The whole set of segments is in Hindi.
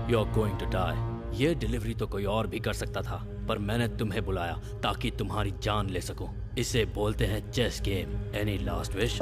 You are going to die. ये डिलीवरी तो कोई और भी कर सकता था, पर मैंने तुम्हें बुलाया ताकि तुम्हारी जान ले सकूं। इसे बोलते हैं chess game. Any last wish?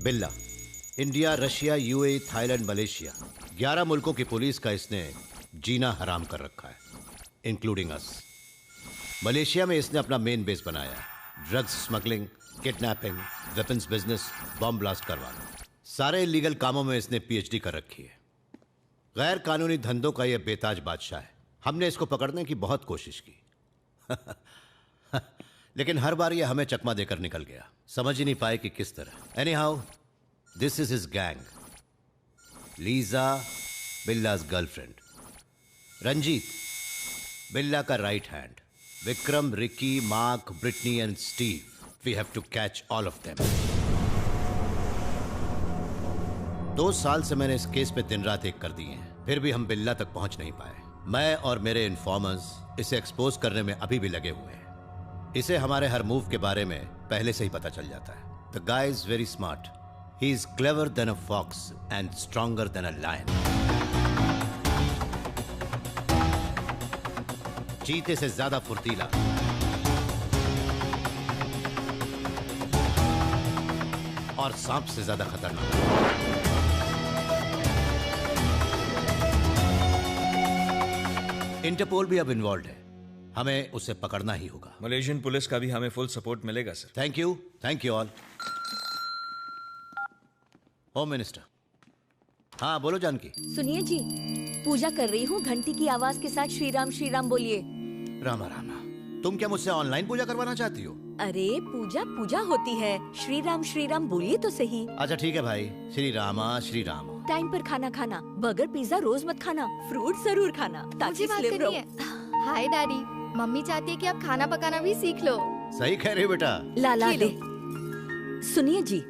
Billa, India, Russia, UAE, Thailand, Malaysia, 11 मुल्कों की पुलिस का इसने जीना हराम कर रखा है, इंक्लूडिंग अस। मलेशिया में इसने अपना मेन बेस बनाया है। Drugs smuggling, kidnapping, weapons business, bomb blast करवाना, सारे इलीगल कामों में इसने पीएचडी कर रखी है। गैर कानूनी धंधों का यह बेताज बादशाह है। हमने इसको पकड़ने की बहुत कोशिश की लेकिन हर बार यह हमें चकमा देकर निकल गया। समझ ही नहीं पाए कि किस तरह। Anyhow, this is his gang. Lisa, Billa's girlfriend. Ranjeet, Billa का right hand. Vikram, Ricky, Mark, Britney and Steve. We have to catch all of them. 2 साल से मैंने इस केस पे दिन रात एक कर दिए हैं, फिर भी हम बिल्ला तक पहुंच नहीं पाए। मैं और मेरे इन्फॉर्मर्स इसे एक्सपोज करने में अभी भी लगे हुए हैं। इसे हमारे हर मूव के बारे में पहले से ही पता चल जाता है। The guy is very smart. He is clever than a fox and stronger than a lion. चीते से ज्यादा फुर्तीला, और सांप से ज्यादा खतरनाक। इंटरपोल भी अब इन्वॉल्व है। हमें उसे पकड़ना ही होगा। मलेशियन पुलिस का भी हमें फुल सपोर्ट मिलेगा sir. Thank you all. Home minister. हाँ बोलो जानकी। सुनिए जी, पूजा कर रही हूँ, घंटी की आवाज के साथ श्री राम बोलिए। रामा रामा, तुम क्या मुझसे ऑनलाइन पूजा करवाना चाहती हो? अरे पूजा होती है, श्री राम बोलिए तो सही। अच्छा ठीक है भाई, श्री रामा। टाइम पर खाना खाना, बर्गर पिज्जा रोज मत खाना, फ्रूट जरूर खाना ताकि स्लिम रहो। हाय डैडी, मम्मी चाहती है कि आप खाना पकाना भी सीख लो। सही कह रहे हो बेटा। लाला दे। सुनिए जी,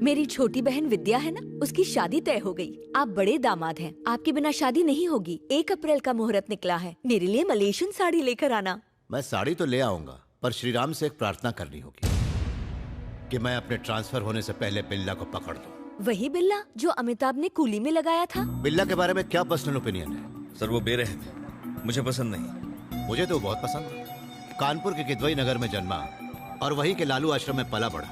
मेरी छोटी बहन विद्या है ना, उसकी शादी तय हो गई। आप बड़े दामाद हैं, आपके बिना शादी नहीं होगी। 1 अप्रैल का मुहूर्त निकला है, मेरे लिए मलेशियन साड़ी लेकर आना। मैं साड़ी तो ले आऊंगा, पर श्रीराम से एक प्रार्थना करनी होगी कि मैं अपने ट्रांसफर होने से पहले बिल्ला को पकड़ दूं। वही बिल्ला जो अमिताभ ने कूली में लगाया था? बिल्ला के बारे में क्या पर्सनल ओपिनियन है? सर वो बेरहम है, मुझे पसंद नहीं। मुझे तो बहुत पसंद है। कानपुर के किदवई नगर में जन्मा और वहीं के लालू आश्रम में पला बढ़ा।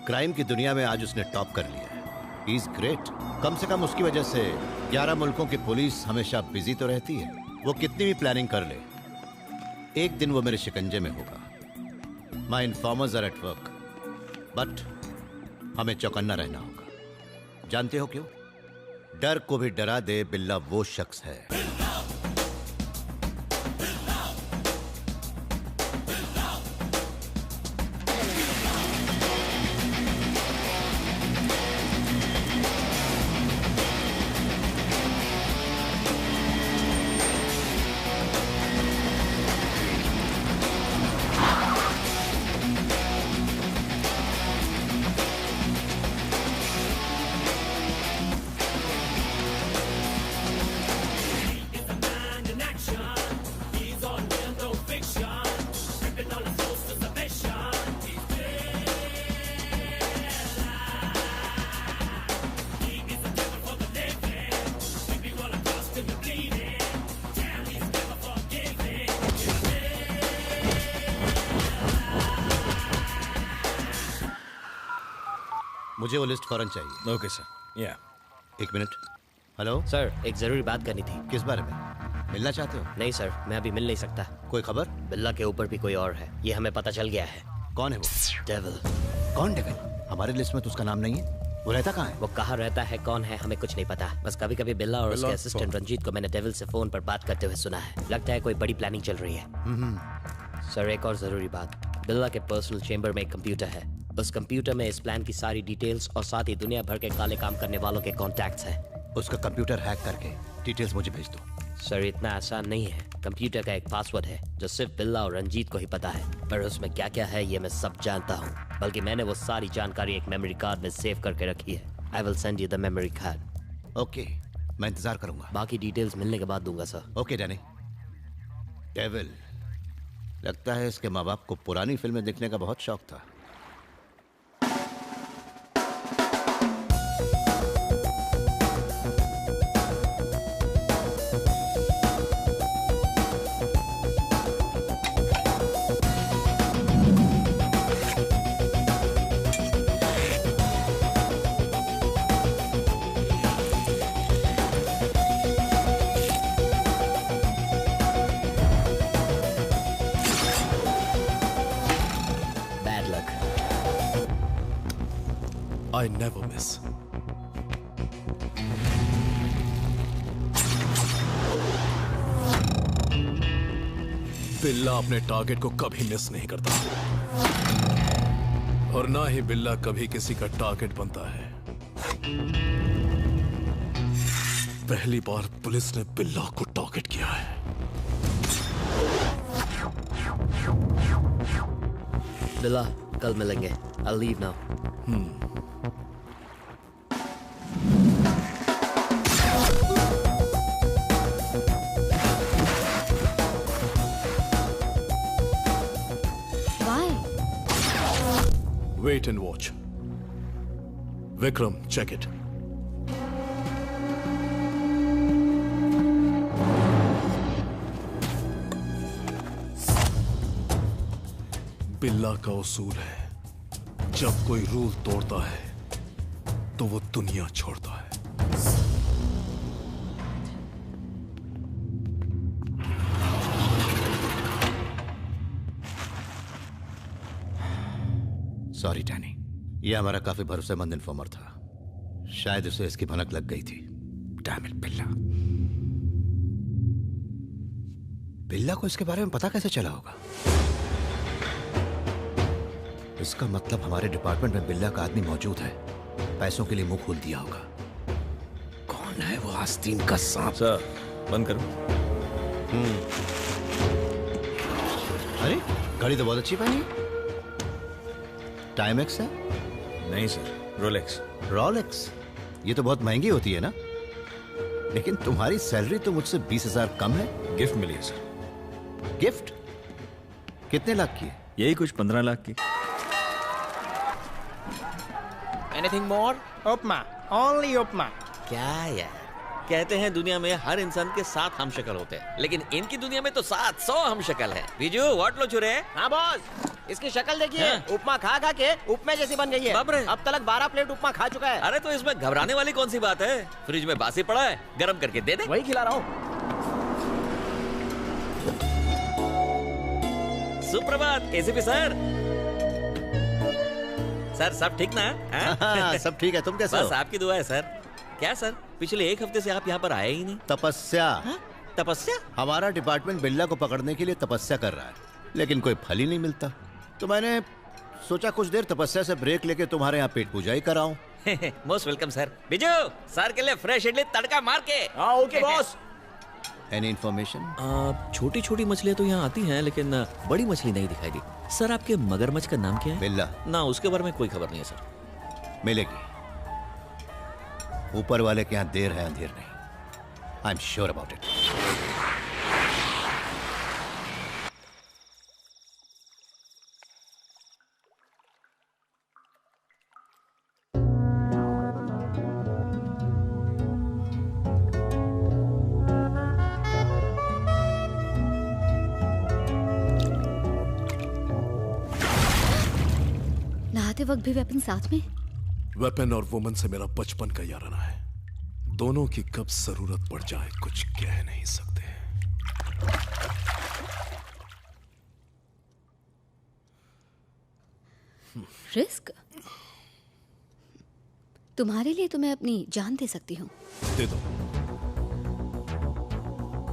क्राइम की दुनिया में आज उसने टॉप कर लिया है। He is great. कम से कम उसकी वजह से 11 मुल्कों की पुलिस हमेशा बिजी तो रहती है। वो कितनी भी प्लानिंग कर ले, एक दिन वो मेरे शिकंजे में होगा। My informers are at work, but हमें चौकन्ना रहना होगा। जानते हो क्यों? डर को भी डरा दे बिल्ला वो शख्स है। मुझे वो लिस्ट फौरन चाहिए। Okay sir. या एक मिनट। हेलो सर, एक जरूरी बात करनी थी। किस बारे में? मिलना चाहते हो? नहीं सर, मैं अभी मिल नहीं सकता। कोई खबर? बिल्ला के ऊपर भी कोई और है, ये हमें पता चल गया है। कौन है वो? डेविल। कौन डेविल? हमारी लिस्ट में तो उसका नाम नहीं है। वो रहता कहाँ है? वो कहाँ रहता है, कौन है, हमें कुछ नहीं पता। बस कभी कभी बिल्ला और उसके असिस्टेंट रंजीत को मैंने डेविल से फोन पर बात करते हुए सुना है। लगता है कोई बड़ी प्लानिंग चल रही है। सर, एक और जरूरी बात। बिल्ला के पर्सनल चेंबर में एक कंप्यूटर है। उस कंप्यूटर में इस प्लान की सारी डिटेल्स और साथ ही दुनिया भर के काले काम करने वालों के कॉन्टैक्ट्स हैं। उसका कंप्यूटर हैक करके डिटेल्स मुझे भेज दो। सर, इतना आसान नहीं है। कंप्यूटर का एक पासवर्ड है जो सिर्फ बिल्ला और रंजीत को ही पता है, पर उसमें क्या क्या है ये मैं सब जानता हूँ। बल्कि मैंने वो सारी जानकारी एक मेमोरी कार्ड में सेव करके रखी है। I will send you the memory card. Okay, मैं इंतजार करूंगा। बाकी डिटेल्स मिलने के बाद दूंगा सर। Okay Danny. डेविल, लगता है इसके माँ बाप को पुरानी फिल्में देखने का बहुत शौक था। I never miss. बिल्ला अपने टारगेट को कभी मिस नहीं करता और ना ही बिल्ला कभी किसी का टारगेट बनता है। पहली बार पुलिस ने बिल्ला को टारगेट किया है। बिल्ला, कल मिलेंगे। I'll leave now. Why? Wait and watch. Vikram, check it. बिल्ला का उसूल है, जब कोई रूल तोड़ता है तो वो दुनिया छोड़ता है। सॉरी डैनी, ये हमारा काफी भरोसेमंद इन्फॉर्मर था। शायद उसे इसकी भनक लग गई थी। डैम इट बिल्ला। बिल्ला को इसके बारे में पता कैसे चला होगा? इसका मतलब हमारे डिपार्टमेंट में बिल्ला का आदमी मौजूद है। पैसों के लिए मुंह खोल दिया होगा। कौन है वो आस्तीन का सांप? सर, बंद करो। अरे, घड़ी तो बहुत अच्छी पहनी। टाइमेक्स है? नहीं सर, रोलेक्स। रॉलेक्स? ये तो बहुत महंगी होती है ना? लेकिन तुम्हारी सैलरी तो मुझसे 20,000 कम है। गिफ्ट मिली है सर। गिफ्ट? कितने लाख की है? यही कुछ 15 लाख की। Anything more? Upma, only upma. क्या यार, कहते हैं दुनिया में हर इंसान के 7 हम शक्ल होते हैं, लेकिन इनकी दुनिया में तो 700 हम शक्ल है। बीजू व्हाट लो चुरे? हाँ बॉस, इसकी शक्ल देखिए। उपमा खा खा के उपमे जैसी बन गई है। बाप रे। अब तक 12 प्लेट उपमा खा चुका है। अरे तो इसमें घबराने वाली कौन सी बात है? फ्रिज में बासी पड़ा है, गर्म करके दे दे। वही खिला रहा हूँ। सुप्रभात एसीपी सर। सर सब ठीक ना? हाँ, सब ठीक है। तुम कैसे हो? बस आपकी दुआ है सर। क्या सर, पिछले 1 हफ्ते से आप यहाँ पर आए ही नहीं। तपस्या। तपस्या? हमारा डिपार्टमेंट बिल्ला को पकड़ने के लिए तपस्या कर रहा है, लेकिन कोई फल ही नहीं मिलता। तो मैंने सोचा कुछ देर तपस्या से ब्रेक लेके तुम्हारे यहाँ पेट पूजा ही कराऊं। Most welcome sir. Biju sir के लिए फ्रेश इडली तड़का मार के। हाँ ओके बॉस। Any information? छोटी छोटी मछलियाँ तो यहाँ आती हैं, लेकिन बड़ी मछली नहीं दिखाई दी। सर आपके मगरमच्छ का नाम क्या है? बिल्ला। ना, उसके बारे में कोई खबर नहीं है सर। मिलेगी। ऊपर वाले के यहाँ देर है अंधेर नहीं। I am sure about it. नहाते वक्त भी वेपन साथ में? वेपन और वुमन से मेरा बचपन का याराना है। दोनों की कब जरूरत पड़ जाए कुछ कह नहीं सकते। रिस्क? तुम्हारे लिए तो मैं अपनी जान दे सकती हूँ। दे दो।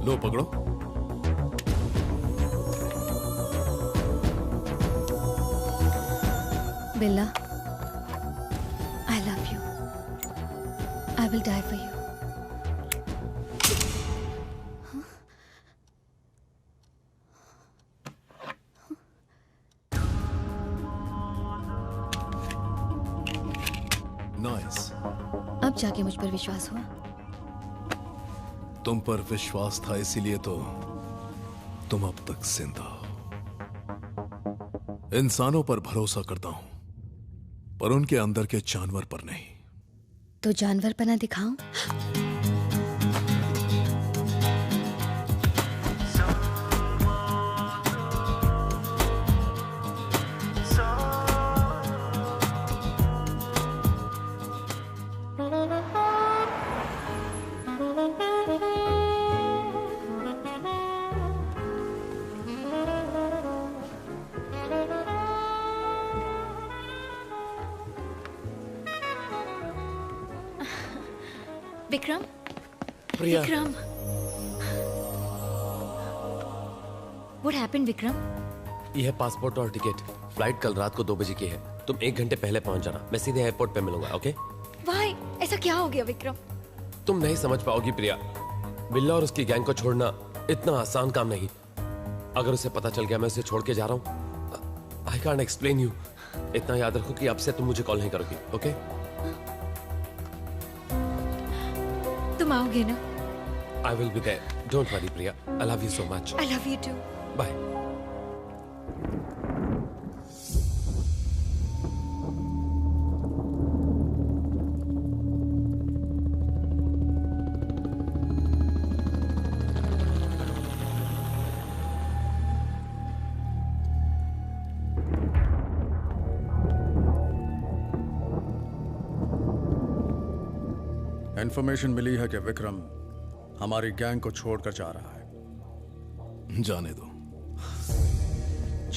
लो पकड़ो। बिल्ला, I love you. I will die for you. Nice. अब जाके मुझ पर विश्वास हुआ? तुम पर विश्वास था, इसीलिए तो तुम अब तक जिंदा हो। इंसानों पर भरोसा करता हूं, पर उनके अंदर के जानवर पर नहीं। तो जानवर पना दिखाऊं? विक्रम, प्रिया। Vikram, What happened, Vikram? ये है पासपोर्ट और टिकट। फ्लाइट कल रात को 2 बजे की है। तुम 1 घंटे पहले पहुंच जाना। मैं सीधे एयरपोर्ट पे मिलूंगा, ओके? Why? ऐसा क्या हो गया विक्रम? तुम नहीं समझ पाओगी प्रिया। बिल्ला और उसकी गैंग को छोड़ना इतना आसान काम नहीं। अगर उसे पता चल गया मैं उसे छोड़ के जा रहा हूँ, आई कांट एक्सप्लेन यू। इतना याद रखो कि अब से तुम मुझे कॉल नहीं करोगी, ओके? तुम आओगे ना? I will be there. Don't worry, Priya. I love you so much. I love you too. Bye. Information मिली है कि विक्रम हमारी गैंग को छोड़कर जा रहा है। जाने दो।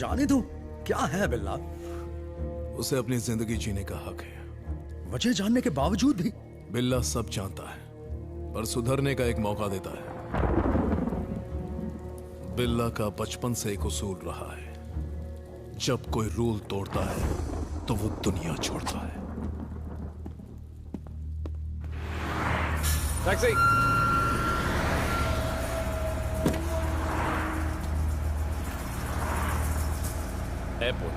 जाने दो? क्या है बिल्ला? उसे अपनी जिंदगी जीने का हक है। वजह जानने के बावजूद भी? बिल्ला सब जानता है, पर सुधरने का एक मौका देता है। बिल्ला का बचपन से एक उसूल रहा है, जब कोई रूल तोड़ता है तो वो दुनिया छोड़ता है। टैक्सी। एयरपोर्ट।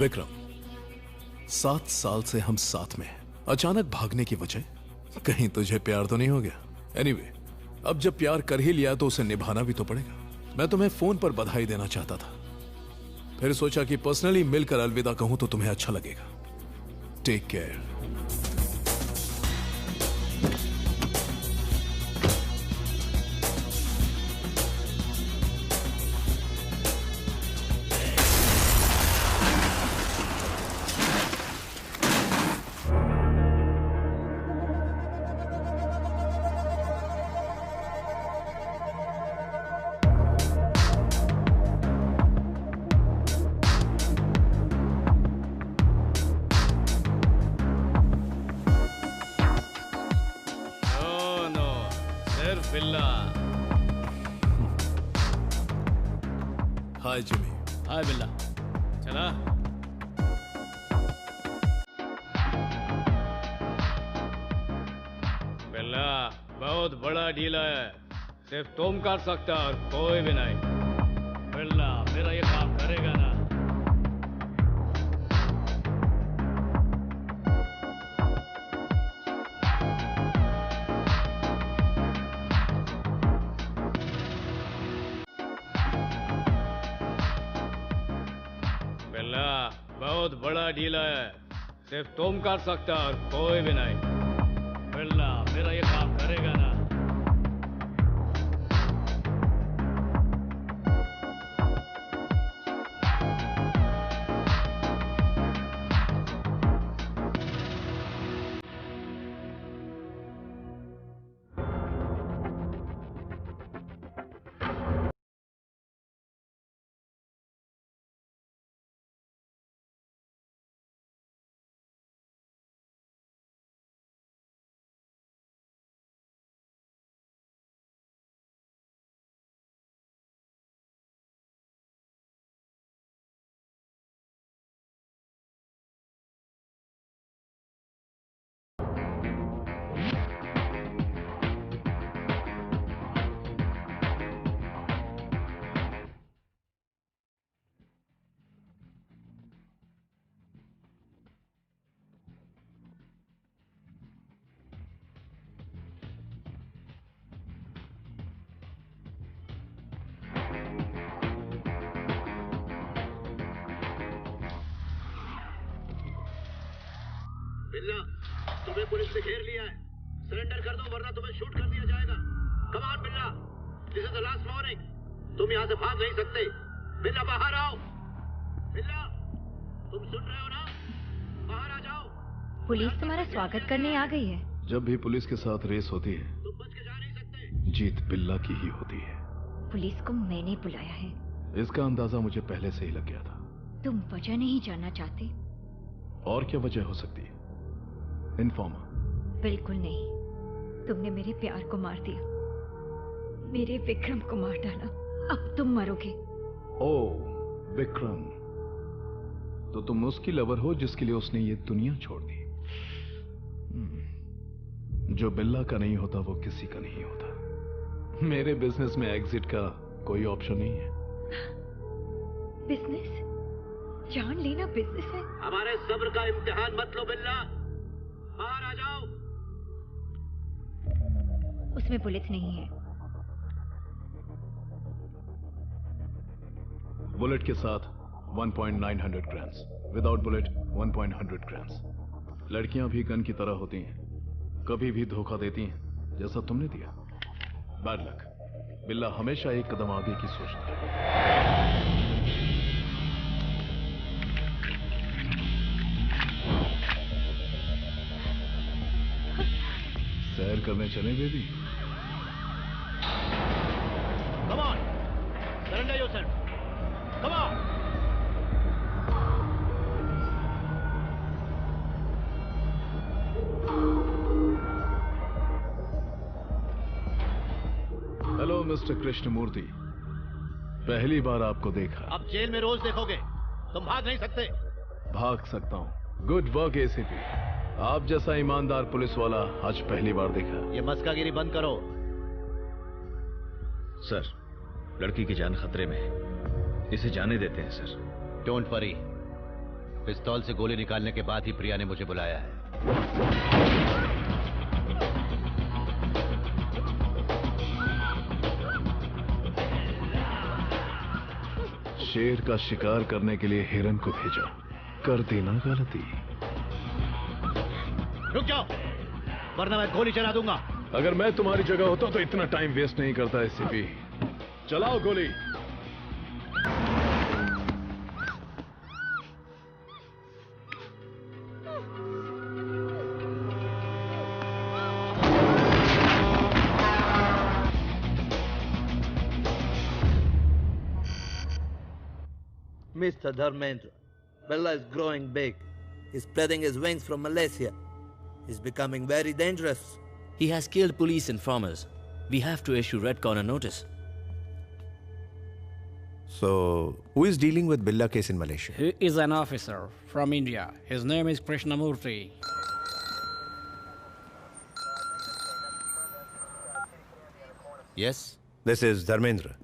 विक्रम, 7 साल से हम साथ में हैं। अचानक भागने की वजह, कहीं तुझे प्यार तो नहीं हो गया? एनीवे, अब जब प्यार कर ही लिया तो उसे निभाना भी तो पड़ेगा। मैं तुम्हें फोन पर बधाई देना चाहता था, फिर सोचा कि पर्सनली मिलकर अलविदा कहूं तो तुम्हें अच्छा लगेगा। Take care. Hi Jimmy. Hi Billa. चला। बिल्ला बहुत बड़ा डील है, सिर्फ तुम कर सकता और कोई भी नहीं। बिल्ला मेरा ये काम करेगा ना? बहुत बड़ा डील है, सिर्फ तुम कर सकता और कोई भी नहीं। बिल्ला मेरा ये काम करेगा ना? बिल्ला, तुम्हें पुलिस ने घेर लिया है। सरेंडर कर दो वरना तुम्हें शूट कर दिया जाएगा। कम ऑन बिल्ला, this is the last warning. तुम यहाँ से भाग नहीं सकते। बिल्ला बाहर आओ। बिल्ला, तुम सुन रहे हो ना? बाहर आ जाओ। पुलिस तुम्हारा स्वागत करने आ गई है। जब भी पुलिस के साथ रेस होती है, तुम बच के जा नहीं सकते। जीत बिल्ला की ही होती है। पुलिस को मैंने बुलाया है। इसका अंदाजा मुझे पहले से ही लग गया था। तुम वजह नहीं जानना चाहते? और क्या वजह हो सकती है? इन्फॉर्मर? बिल्कुल नहीं। तुमने मेरे प्यार को मार दिया, मेरे विक्रम को मार डाला। अब तुम मरोगे। ओह विक्रम, तो तुम उसकी लवर हो जिसके लिए उसने ये दुनिया छोड़ दी। जो बिल्ला का नहीं होता वो किसी का नहीं होता। मेरे बिजनेस में एग्जिट का कोई ऑप्शन नहीं है। बिजनेस? जान लेना बिजनेस है? हमारे सब्र का इम्तिहान मत लो बिल्ला, बाहर आ जाओ। उसमें बुलेट नहीं है। बुलेट के साथ 1.900 ग्राम्स, विदाउट बुलेट 1.100 ग्राम्स। लड़कियां भी गन की तरह होती हैं, कभी भी धोखा देती हैं जैसा तुमने दिया। Bad luck. बिल्ला हमेशा एक कदम आगे की सोचता है। सैर करने चले baby? Come on, surrender yourself. Come on. Hello mister Krishnamurthy, पहली बार आपको देखा। अब जेल में रोज देखोगे, तुम भाग नहीं सकते। भाग सकता हूँ। Good work ACP. आप जैसा ईमानदार पुलिस वाला आज पहली बार देखा। ये मस्कागिरी बंद करो। सर, लड़की की जान खतरे में है, इसे जाने देते हैं सर। डोंट वरी, पिस्तौल से गोली निकालने के बाद ही प्रिया ने मुझे बुलाया है। शेर का शिकार करने के लिए हिरन को भेजा, कर दी ना गलती। रुक जाओ, वरना मैं गोली चला दूंगा। अगर मैं तुम्हारी जगह होता तो इतना टाइम वेस्ट नहीं करता एसीपी। चलाओ गोली। Mr. Dharmendra, Bella is growing big. He's spreading his wings from Malaysia. He's becoming very dangerous. He has killed police informers. We have to issue red corner notice. So, who is dealing with Billa case in Malaysia? He is an officer from India. His name is Krishnamurthy. Yes? This is Dharmendra,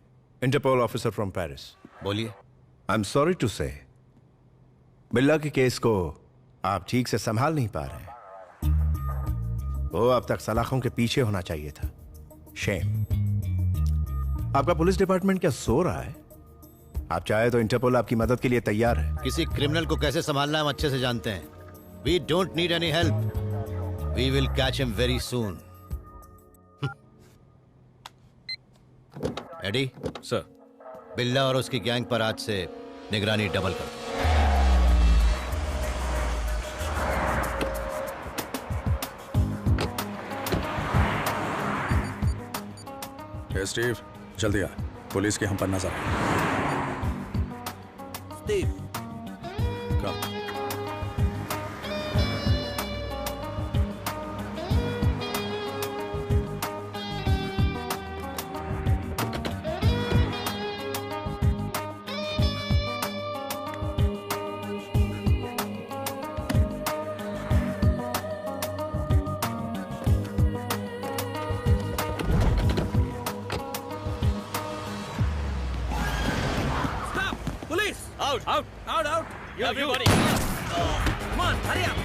Interpol officer from Paris. बोलिए। I'm sorry to say, बिल्ला के केस को आप ठीक से संभाल नहीं पा रहे हैं। वो अब तक सलाखों के पीछे होना चाहिए था। शेम। आपका पुलिस डिपार्टमेंट क्या सो रहा है? आप चाहे तो इंटरपोल आपकी मदद के लिए तैयार है। किसी क्रिमिनल को कैसे संभालना हम अच्छे से जानते हैं। We don't need any help. We will catch him very soon. एडी? सर। बिल्ला और उसकी गैंग पर आज से निगरानी डबल कर। स्टीव, जल्दी आ, पुलिस के हम पर नजर है। Steve, come. Out! Everybody! Come on, hurry up!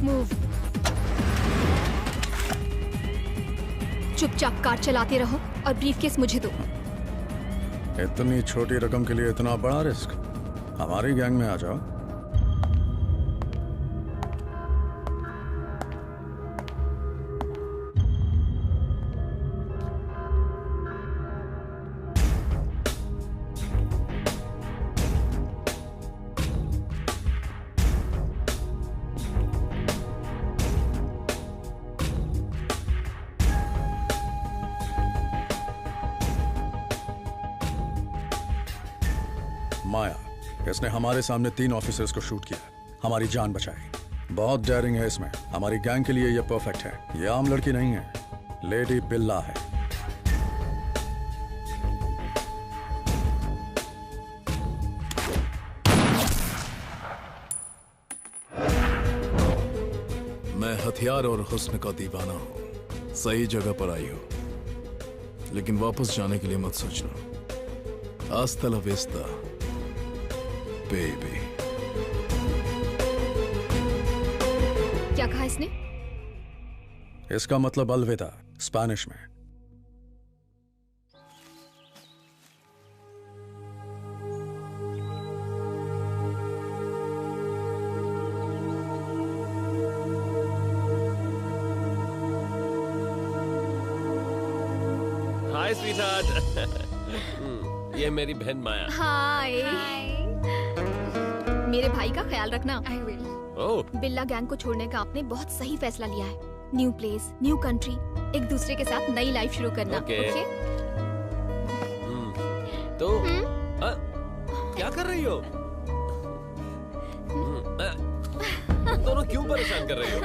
Move. चुपचाप कार चलाते रहो और ब्रीफकेस मुझे दो। इतनी छोटी रकम के लिए इतना बड़ा रिस्क? हमारी गैंग में आ जाओ। माया, इसने हमारे सामने 3 ऑफिसर्स को शूट किया, हमारी जान बचाई। बहुत डेयरिंग है इसमें। हमारी गैंग के लिए यह परफेक्ट है। यह आम लड़की नहीं है, लेडी बिल्ला है। मैं हथियार और हुस्न का दीवाना हूं। सही जगह पर आई हो, लेकिन वापस जाने के लिए मत सोचना। हasta la vista, baby। क्या कहा इसने? इसका मतलब अलविदा स्पेनिश में। हाय स्वीटहार्ट। ये मेरी बहन माया। हाय। मेरे भाई का ख्याल रखना। I will. Oh. Billa gang को छोड़ने का आपने बहुत सही फैसला लिया है। न्यू प्लेस, न्यू कंट्री, एक दूसरे के साथ नई लाइफ शुरू करना। ओके। तो क्या कर रही हो? तुम दोनों क्यों परेशान कर रही हो?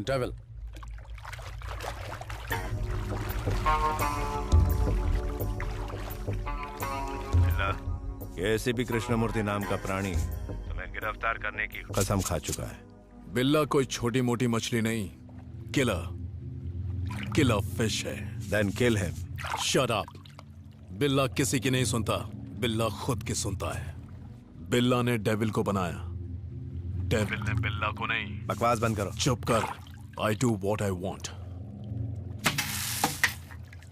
डेविल, ये एसीपी कृष्णमूर्ति नाम का प्राणी तुम्हें गिरफ्तार करने की कसम खा चुका है। बिल्ला कोई छोटी मोटी मछली नहीं, किलर फिश है। Then kill him. Shut up. बिल्ला किसी की नहीं सुनता, बिल्ला खुद की सुनता है। बिल्ला ने डेविल को बनाया, डेविल ने बिल्ला को नहीं। बकवास बंद करो। चुप कर। I do what I want.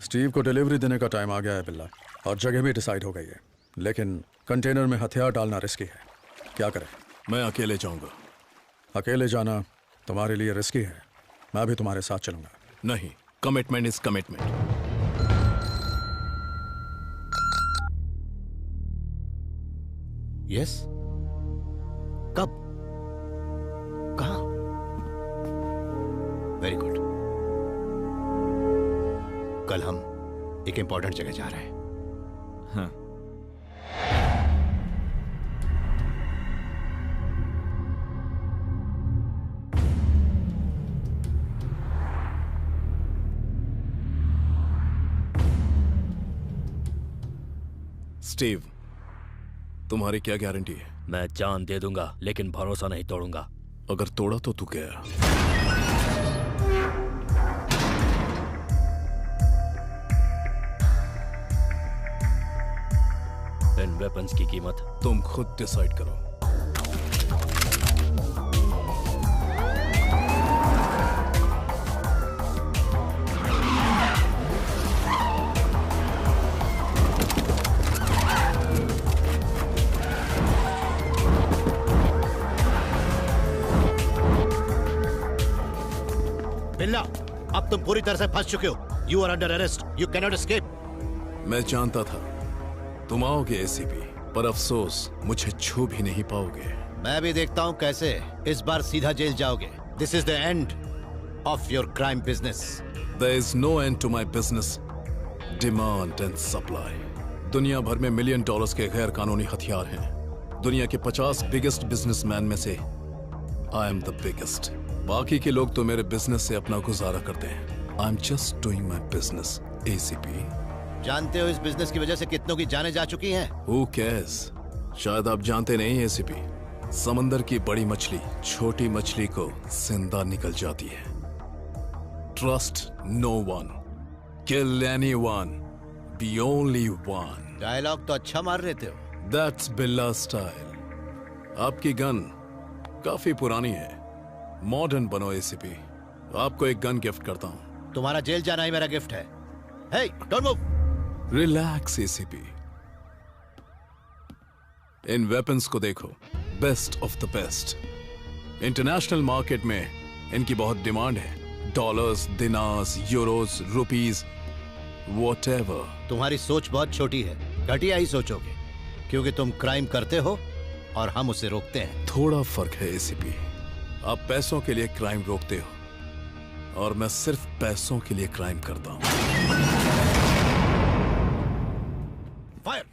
Steve को डिलीवरी देने का टाइम आ गया है बिल्ला, और जगह भी डिसाइड हो गई है, लेकिन कंटेनर में हथियार डालना रिस्की है। क्या करें? मैं अकेले जाऊंगा। अकेले जाना तुम्हारे लिए रिस्की है, मैं भी तुम्हारे साथ चलूंगा। नहीं, कमिटमेंट इज कमिटमेंट। यस? कब? कहां? Very good. कल हम एक इंपॉर्टेंट जगह जा रहे हैं। हाँ। स्टीव, तुम्हारी क्या गारंटी है? मैं जान दे दूंगा, लेकिन भरोसा नहीं तोड़ूंगा। अगर तोड़ा तो तू गया। इन वेपन्स की कीमत तुम खुद डिसाइड करो। बिल्ला, अब तुम पूरी तरह से फंस चुके हो। You are under arrest, you can not escape. मैं जानता था तुम आओगे एसीपी, पर अफसोस मुझे छू भी नहीं पाओगे। मैं भी देखता हूं कैसे इस बार सीधा जेल जाओगे। This is the end of your crime business. There is no end to my business. Demand and supply. दुनिया भर में $1 मिलियन के गैर कानूनी हथियार हैं। दुनिया के 50 बिगेस्ट बिजनेसमैन में से I am the biggest. बाकी के लोग तो मेरे बिजनेस से अपना गुजारा करते हैं। I'm just doing my business, ACP. जानते हो इस बिजनेस की वजह से कितनों की जानें जा चुकी हैं? Who cares? शायद आप जानते नहीं ACP, समंदर की बड़ी मछली छोटी मछली को जिंदा निकल जाती है। Trust no one. Kill anyone. Be only one. Dialogue तो अच्छा मार रहे थे हो। That's Billa style. आपकी गन काफी पुरानी है। मॉडर्न बनो ACP। आपको एक गन गिफ्ट करता हूं। तुम्हारा जेल जाना ही मेरा गिफ्ट है। Hey, don't move. Relax ACP। इन वेपन्स को देखो, best of the best. International market में इनकी बहुत डिमांड है। Dollars, dinars, euros, rupees, whatever. तुम्हारी सोच बहुत छोटी है, घटिया ही सोचोगे, क्योंकि तुम क्राइम करते हो और हम उसे रोकते हैं। थोड़ा फर्क है ACP। आप पैसों के लिए क्राइम रोकते हो और मैं सिर्फ पैसों के लिए क्राइम करता हूं। Fire!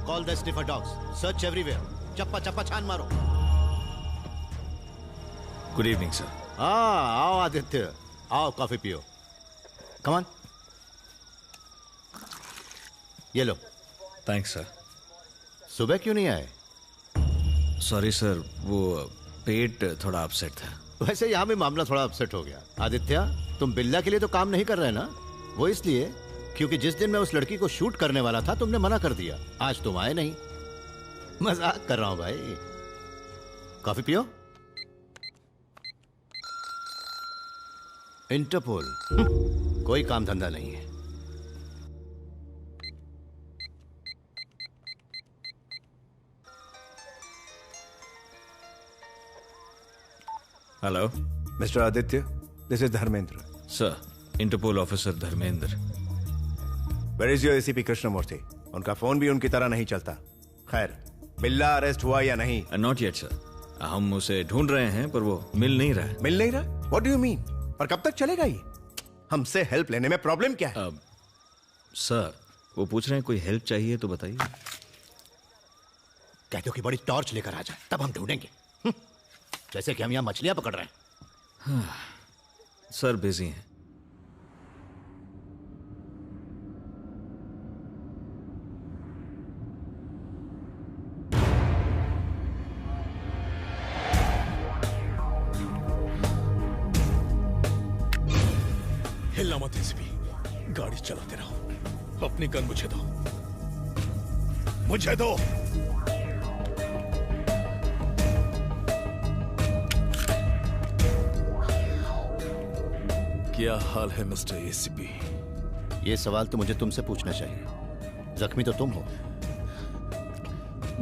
Call the sniffer dogs. Search everywhere. चप्पा चप्पा छान मारो. Good evening sir. आओ आदित्य, आओ कॉफी पियो. Come on. ये लो. Thanks sir. सुबह क्यों नहीं आए? सॉरी सर, वो पेट थोड़ा अपसेट था. वैसे यहाँ भी मामला थोड़ा अपसेट हो गया. आदित्य, तुम बिल्ला के लिए तो काम नहीं कर रहे ना? वो इसलिए क्योंकि जिस दिन मैं उस लड़की को शूट करने वाला था तुमने मना कर दिया. आज तुम आए नहीं. मजाक कर रहा हूं भाई. कॉफी पियो. इंटरपोल कोई काम धंधा नहीं है. Hello mister Aditya, this is Dharmendra. Sir, Interpol officer Dharmendra. Where is your ACP Krishnamurthy? उनका फोन भी उनकी तरह नहीं चलता. खैर, बिल्ला अरेस्ट हुआ या नहीं? Not yet sir. हम उसे ढूंढ रहे हैं पर वो मिल नहीं रहा है. मिल नहीं रहा? What do you mean? और कब तक चलेगा ये? हमसे हेल्प लेने में प्रॉब्लम क्या है? सर, वो पूछ रहे हैं कोई हेल्प चाहिए तो बताइए. कहते हो कि बड़ी टॉर्च लेकर आ जाए, तब हम ढूंढेंगे. जैसे कि हम यहाँ मछलियां पकड़ रहे हैं. सर बिजी हैं. हिलना मत एसीपी. गाड़ी चलाते रहो. अपनी गन मुझे दो. मुझे दो. क्या हाल है मिस्टर एसीपी? ये सवाल तो मुझे तुमसे पूछना चाहिए. जख्मी तो तुम हो.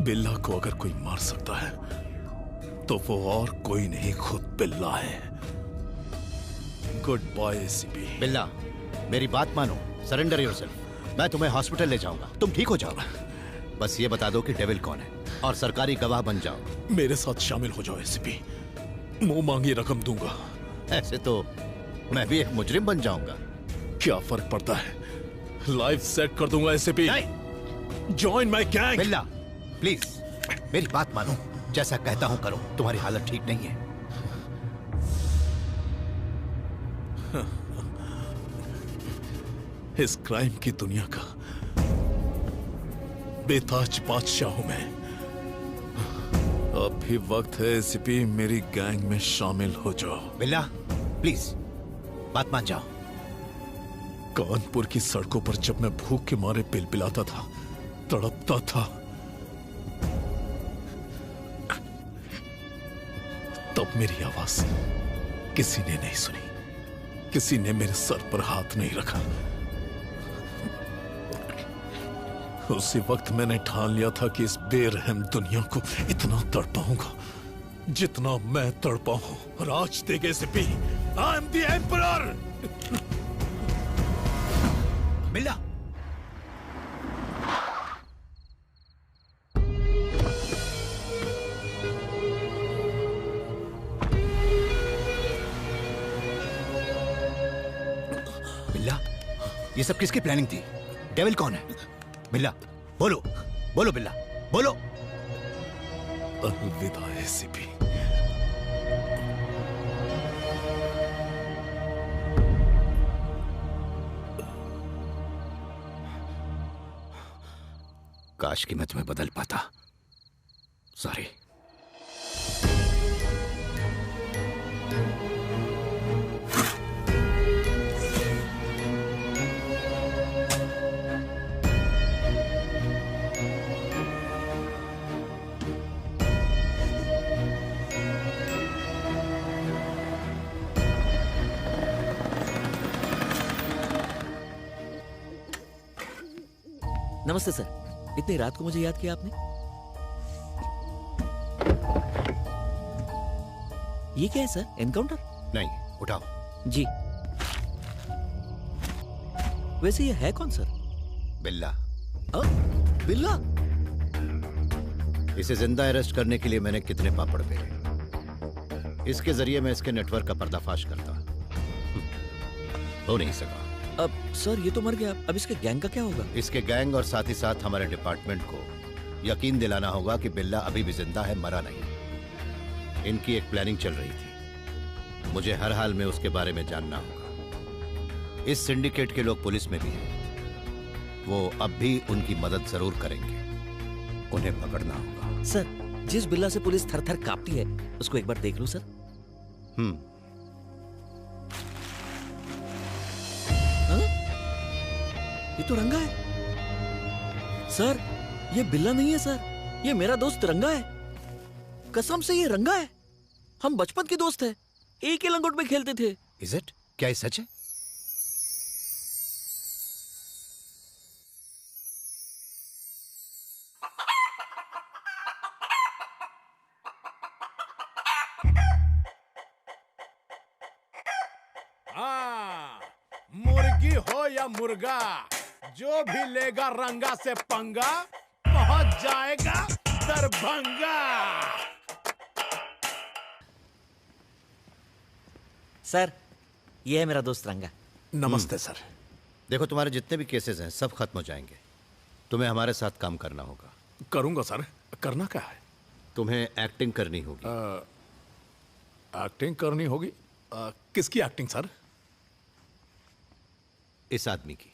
बिल्ला को अगर कोई मार सकता है तो वो और कोई नहीं, खुद बिल्ला है. Good bye ACP. बिल्ला, मेरी बात मानो. Surrender yourself. मैं तुम्हें हॉस्पिटल ले जाऊंगा. तुम ठीक हो जाओ. बस ये बता दो कि डेविल कौन है और सरकारी गवाह बन जाओ. मेरे साथ शामिल हो जाओ एसीपी. मुंह मांगी रकम दूंगा. ऐसे तो मैं भी एक मुजरिम बन जाऊंगा. क्या फर्क पड़ता है? लाइफ सेट कर दूंगा एसीपी. Join my gang. बिल्ला, प्लीज मेरी बात मानो. जैसा कहता हूं करो. तुम्हारी हालत ठीक नहीं है. इस क्राइम की दुनिया का बेताज बादशाह हूं मैं. अब भी वक्त है एसीपी, मेरी गैंग में शामिल हो जाओ. बिल्ला, प्लीज बात मान जाओ. कानपुर की सड़कों पर जब मैं भूख के मारे बिलबिलाता था, तड़पता था, तब मेरी आवाज किसी ने नहीं सुनी. किसी ने मेरे सर पर हाथ नहीं रखा. उसी वक्त मैंने ठान लिया था कि इस बेरहम दुनिया को इतना तड़पाऊंगा जितना मैं तड़पा हूं. राज देगे ACP. I am the emperor. बिल्ला, बिल्ला, ये सब किसकी प्लानिंग थी? डेविल कौन है? बिल्ला, बोलो बोलो. बिल्ला, बोलो. अलविदा एसीपी. काश कि मैं तुम्हें बदल पाता. सॉरी. नमस्ते सर. इतनी रात को मुझे याद किया आपने? ये क्या है सर? एनकाउंटर? नहीं, उठाओ. जी. वैसे ये है कौन सर? बिल्ला. बिल्ला? इसे जिंदा अरेस्ट करने के लिए मैंने कितने पापड़ बेले. इसके जरिए मैं इसके नेटवर्क का पर्दाफाश करता. हो नहीं सका. अब सर ये तो मर गया. अब इसके गैंग का क्या होगा? इसके गैंग और साथ ही साथ हमारे डिपार्टमेंट को यकीन दिलाना होगा कि बिल्ला अभी भी जिंदा है, मरा नहीं। इनकी एक प्लानिंग चल रही थी, मुझे हर हाल में उसके बारे में जानना होगा। इस सिंडिकेट के लोग पुलिस में भी हैं, वो अब भी उनकी मदद जरूर करेंगे। उन्हें पकड़ना होगा। सर, जिस बिल्ला से पुलिस थर थर कांपती है उसको एक बार देख लूं सर? ये तो रंगा है सर। ये बिल्ला नहीं है सर, ये मेरा दोस्त रंगा है। कसम से ये रंगा है। हम बचपन के दोस्त हैं, एक ही लंगोट में खेलते थे। Is it? क्या ये सच है? हाँ, मुर्गी हो या मुर्गा, जो भी लेगा रंगा से पंगा पहुंच जाएगा दरभंगा। सर, ये है मेरा दोस्त रंगा। नमस्ते सर। देखो, तुम्हारे जितने भी केसेस हैं सब खत्म हो जाएंगे। तुम्हें हमारे साथ काम करना होगा। करूंगा सर। करना क्या है? तुम्हें एक्टिंग करनी होगी। एक्टिंग करनी होगी? किसकी एक्टिंग सर? इस आदमी की।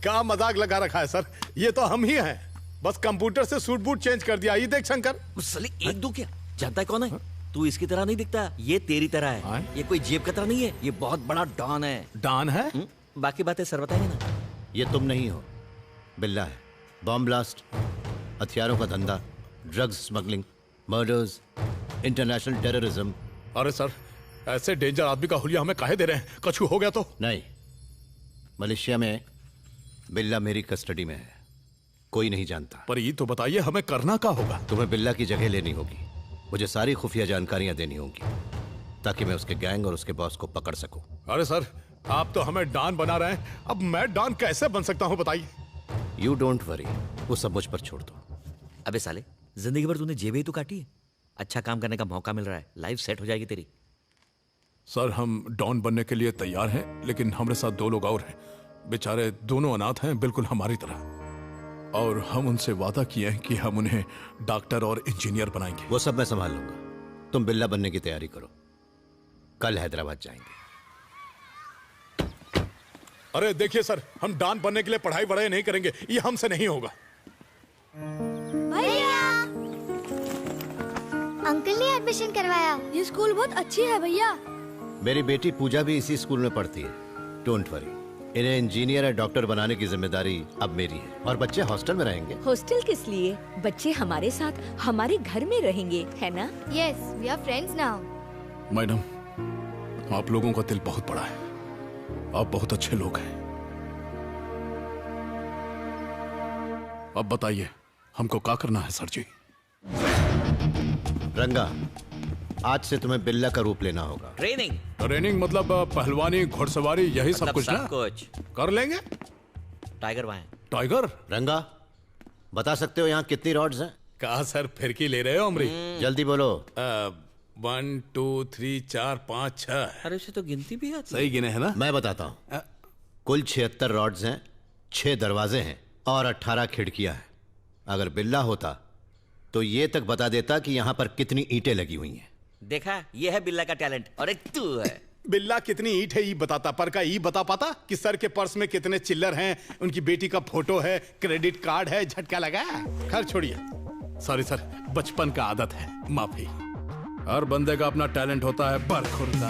क्या मजाक लगा रखा है सर? ये तो हम ही हैं, बस कंप्यूटर से सूट बूट चेंज कर दिया। ये देख शंकर। साले एक दो क्या जानता है कौन है? तू इसकी तरह नहीं दिखता, ये तेरी तरह है। ये कोई जेब कतरा नहीं है, ये बहुत बड़ा डॉन है। डॉन है? बाकी बातें सर बताएंगे ना। ये तुम नहीं हो, बिल्ला है। बॉम्ब ब्लास्ट, हथियारों का धंधा, drugs smuggling, murders, international terrorism. अरे सर, ऐसे डेंजर आदमी का हुलिया हमें काहे दे रहे हैं? कछु हो गया तो? नहीं, मलेशिया में बिल्ला मेरी कस्टडी में है, कोई नहीं जानता। पर ये तो बताइए हमें करना क्या होगा? तुम्हें बिल्ला की जगह लेनी होगी, मुझे सारी खुफिया जानकारियां देनी होंगी ताकि मैं उसके गैंग और उसके बॉस को पकड़ सकूं। अरे सर, आप तो हमें डॉन बना रहे हैं, अब मैं डॉन कैसे बन सकता हूं बताइए? यू डोंट वरी, वो सब मुझ पर छोड़ दो। अबे साले, जिंदगी भर तूने जेबें ही तो काटी है। अच्छा काम करने का मौका मिल रहा है, लाइफ सेट हो जाएगी तेरी। सर, हम डॉन बनने के लिए तैयार हैं, लेकिन हमारे साथ दो लोग और हैं। बेचारे दोनों अनाथ हैं, बिल्कुल हमारी तरह। और हम उनसे वादा किए हैं कि हम उन्हें डॉक्टर और इंजीनियर बनाएंगे। वो सब मैं संभाल लूंगा, तुम बिल्ला बनने की तैयारी करो, कल हैदराबाद जाएंगे। अरे देखिए सर, हम डॉन बनने के लिए पढ़ाई वढ़ाई नहीं करेंगे, ये हमसे नहीं होगा। भैया, अंकल ने एडमिशन करवाया। ये स्कूल बहुत अच्छी है भैया। मेरी बेटी पूजा भी इसी स्कूल में पढ़ती है। डोंट वरी, इन्हें इंजीनियर या डॉक्टर बनाने की जिम्मेदारी अब मेरी है। और बच्चे हॉस्टल में रहेंगे। हॉस्टल किस लिए? बच्चे हमारे साथ हमारे घर में रहेंगे, है ना? Yes, we are friends now. Madam, आप लोगों का दिल बहुत बड़ा है, आप बहुत अच्छे लोग हैं। अब बताइए हमको क्या करना है सर जी? रंगा, आज से तुम्हें बिल्ला का रूप लेना होगा। ट्रेनिंग मतलब पहलवानी, घुड़सवारी, यही सब कुछ ना? कुछ कर लेंगे। टाइगर वहां है। टाइगर? रंगा, बता सकते हो यहाँ कितनी रॉड्स हैं? कहा सर, फिरकी ले रहे हो अमरी? जल्दी बोलो। 1 2 3 4 5 6। अरे उसे तो गिनती भी आती। सही गिने है ना? मैं बताता हूँ। कुल 76 रॉड्स हैं, 6 दरवाजे हैं और 18 खिड़कियां हैं। अगर बिल्ला होता तो ये तक बता देता कि यहाँ पर कितनी ईंटें लगी हुई हैं। देखा, ये है बिल्ला का टैलेंट। और एक तू है। बिल्ला कितनी ईंट है ये बताता, पर का ये बता पाता कि सर के पर्स में कितने चिल्लर हैं, उनकी बेटी का फोटो है, क्रेडिट कार्ड है, झटका लगा। खैर छोड़िए। सॉरी सर, बचपन का आदत है, माफी। हर बंदे का अपना टैलेंट होता है, बरखुरदा।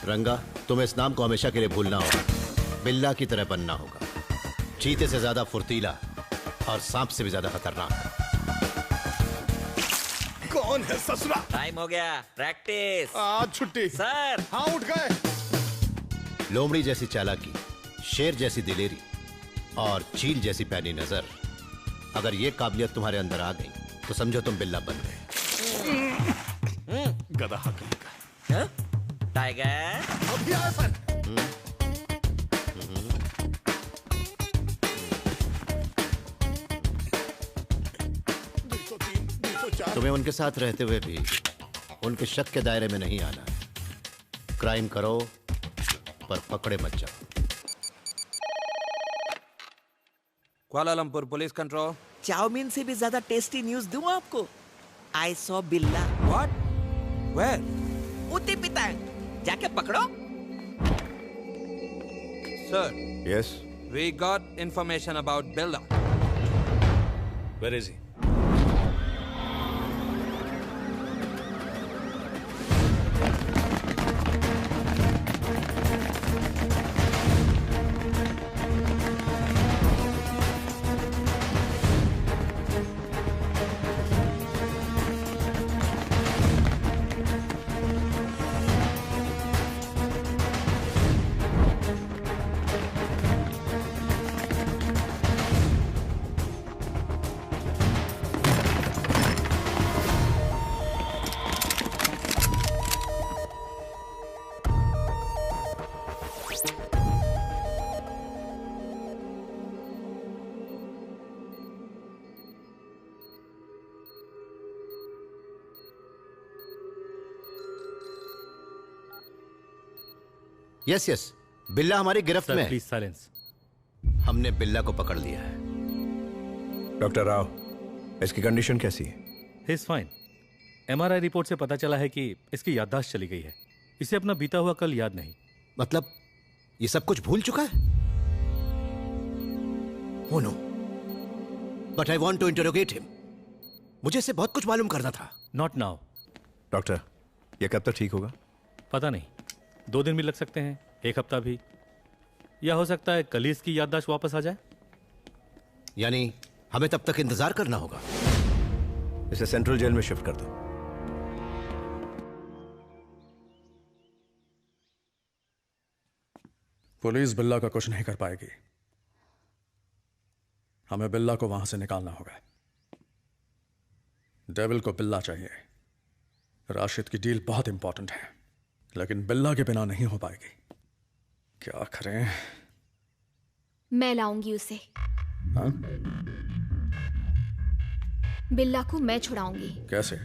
रंगा, तुम्हें इस नाम को हमेशा के लिए भूलना होगा। बिल्ला की तरह बनना होगा, चीते से ज्यादा फुर्तीला और सांप से भी ज्यादा खतरनाक। कौन है ससुरा? टाइम हो गया, प्रैक्टिस। आज छुट्टी सर। हाँ, उठ गए। लोमड़ी जैसी चालाकी, शेर जैसी दिलेरी और चील जैसी पैनी नजर, अगर ये काबिलियत तुम्हारे अंदर आ गई तो समझो तुम बिल्ला बन गए। गधा टाइगर। अभी आया सर। तुम्हें उनके साथ रहते हुए भी उनके शक के दायरे में नहीं आना। क्राइम करो पर पकड़े मत जाओ। Kuala Lumpur police control. चाउमीन से भी ज्यादा टेस्टी न्यूज दूं आपको? आई सॉ बिल्ला। व्हाट? वेयर? उती पितांग, जाके पकड़ो। Sir. Yes. We got information about Billa. Where is he? Yes yes, बिल्ला हमारी गिरफ्त में है। Please silence. हमने बिल्ला को पकड़ लिया है। डॉक्टर राव, इसकी कंडीशन कैसी है? He is fine. MRI report से पता चला है कि इसकी याददाश्त चली गई है। इसे अपना बीता हुआ कल याद नहीं। मतलब ये सब कुछ भूल चुका है? Oh no. But I want to interrogate him. मुझे इससे बहुत कुछ मालूम करना था। Not now. डॉक्टर, ये कब तक ठीक होगा? पता नहीं, 2 दिन भी लग सकते हैं, 1 हफ्ता भी, या हो सकता है कल ही इसकी याददाश्त वापस आ जाए। यानी हमें तब तक इंतजार करना होगा। इसे सेंट्रल जेल में शिफ्ट कर दो। पुलिस बिल्ला का कुछ नहीं कर पाएगी। हमें बिल्ला को वहां से निकालना होगा। डेविल को बिल्ला चाहिए। राशिद की डील बहुत इंपॉर्टेंट है, लेकिन बिल्ला के बिना नहीं हो पाएगी। क्या करें? मैं लाऊंगी उसे। हाँ? बिल्ला को मैं छुड़ाऊंगी। कैसे?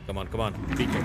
कमान कमान, ठीक है।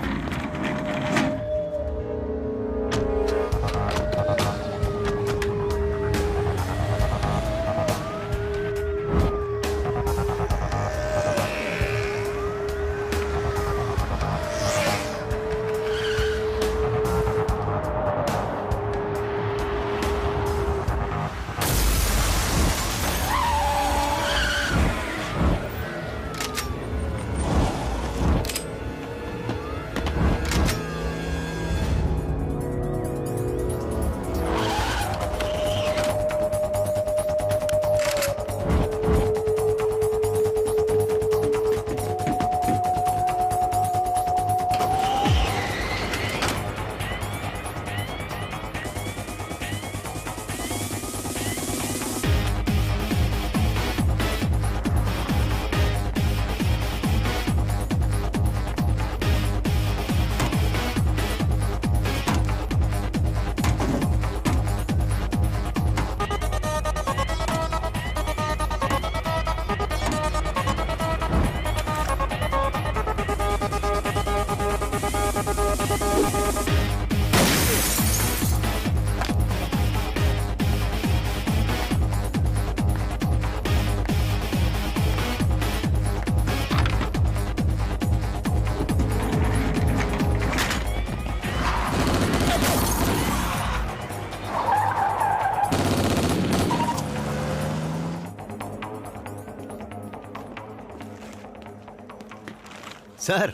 सर,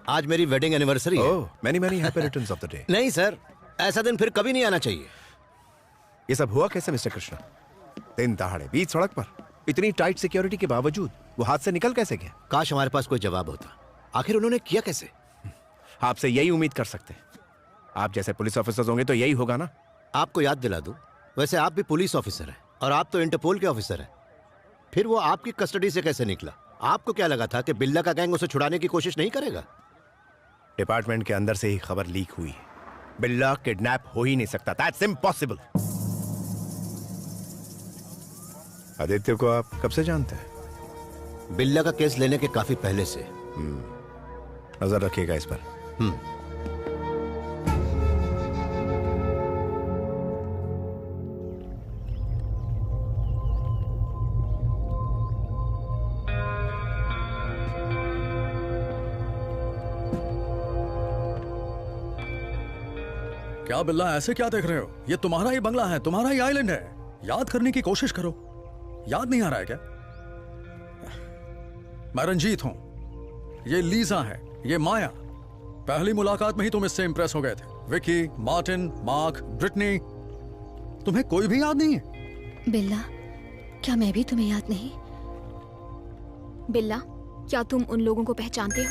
आज मेरी वेडिंग एनिवर्सरी है। Many many happy returns of the day. नहीं सर, ऐसा दिन फिर कभी नहीं आना चाहिए। ये सब हुआ कैसे मिस्टर कृष्णा? दिन दहाड़े बीच सड़क पर, इतनी टाइट सिक्योरिटी के बावजूद वो हाथ से निकल कैसे गया? काश हमारे पास कोई जवाब होता। आखिर उन्होंने किया कैसे? आपसे यही उम्मीद कर सकते हैं। आप जैसे पुलिस ऑफिसर्स होंगे तो यही होगा ना। आपको याद दिला दूं, वैसे आप भी पुलिस ऑफिसर हैं और आप तो इंटरपोल के ऑफिसर हैं। फिर वो आपकी कस्टडी से कैसे निकला? आपको क्या लगा था कि बिल्ला का गैंग उसे छुड़ाने की कोशिश नहीं करेगा? डिपार्टमेंट के अंदर से ही खबर लीक हुई है। बिल्ला किडनैप हो ही नहीं सकता। That's impossible. आदित्य को आप कब से जानते हैं? बिल्ला का केस लेने के काफी पहले से। नजर रखिएगा इस पर। क्या बिल्ला ऐसे क्या देख रहे हो? ये तुम्हारा ही बंगला है, तुम्हारा ही आइलैंड है। याद करने की कोशिश करो। याद नहीं आ रहा है क्या? मैं रंजीत हूं, ये लीजा है, ये माया। पहली मुलाकात में ही तुम इससे इंप्रेस हो गए थे। विकी, मार्टिन, मार्क, ब्रिटनी, तुम्हें कोई भी याद नहीं है? बिल्ला, क्या मैं भी तुम्हें याद नहीं? बिल्ला, क्या तुम उन लोगों को पहचानते हो?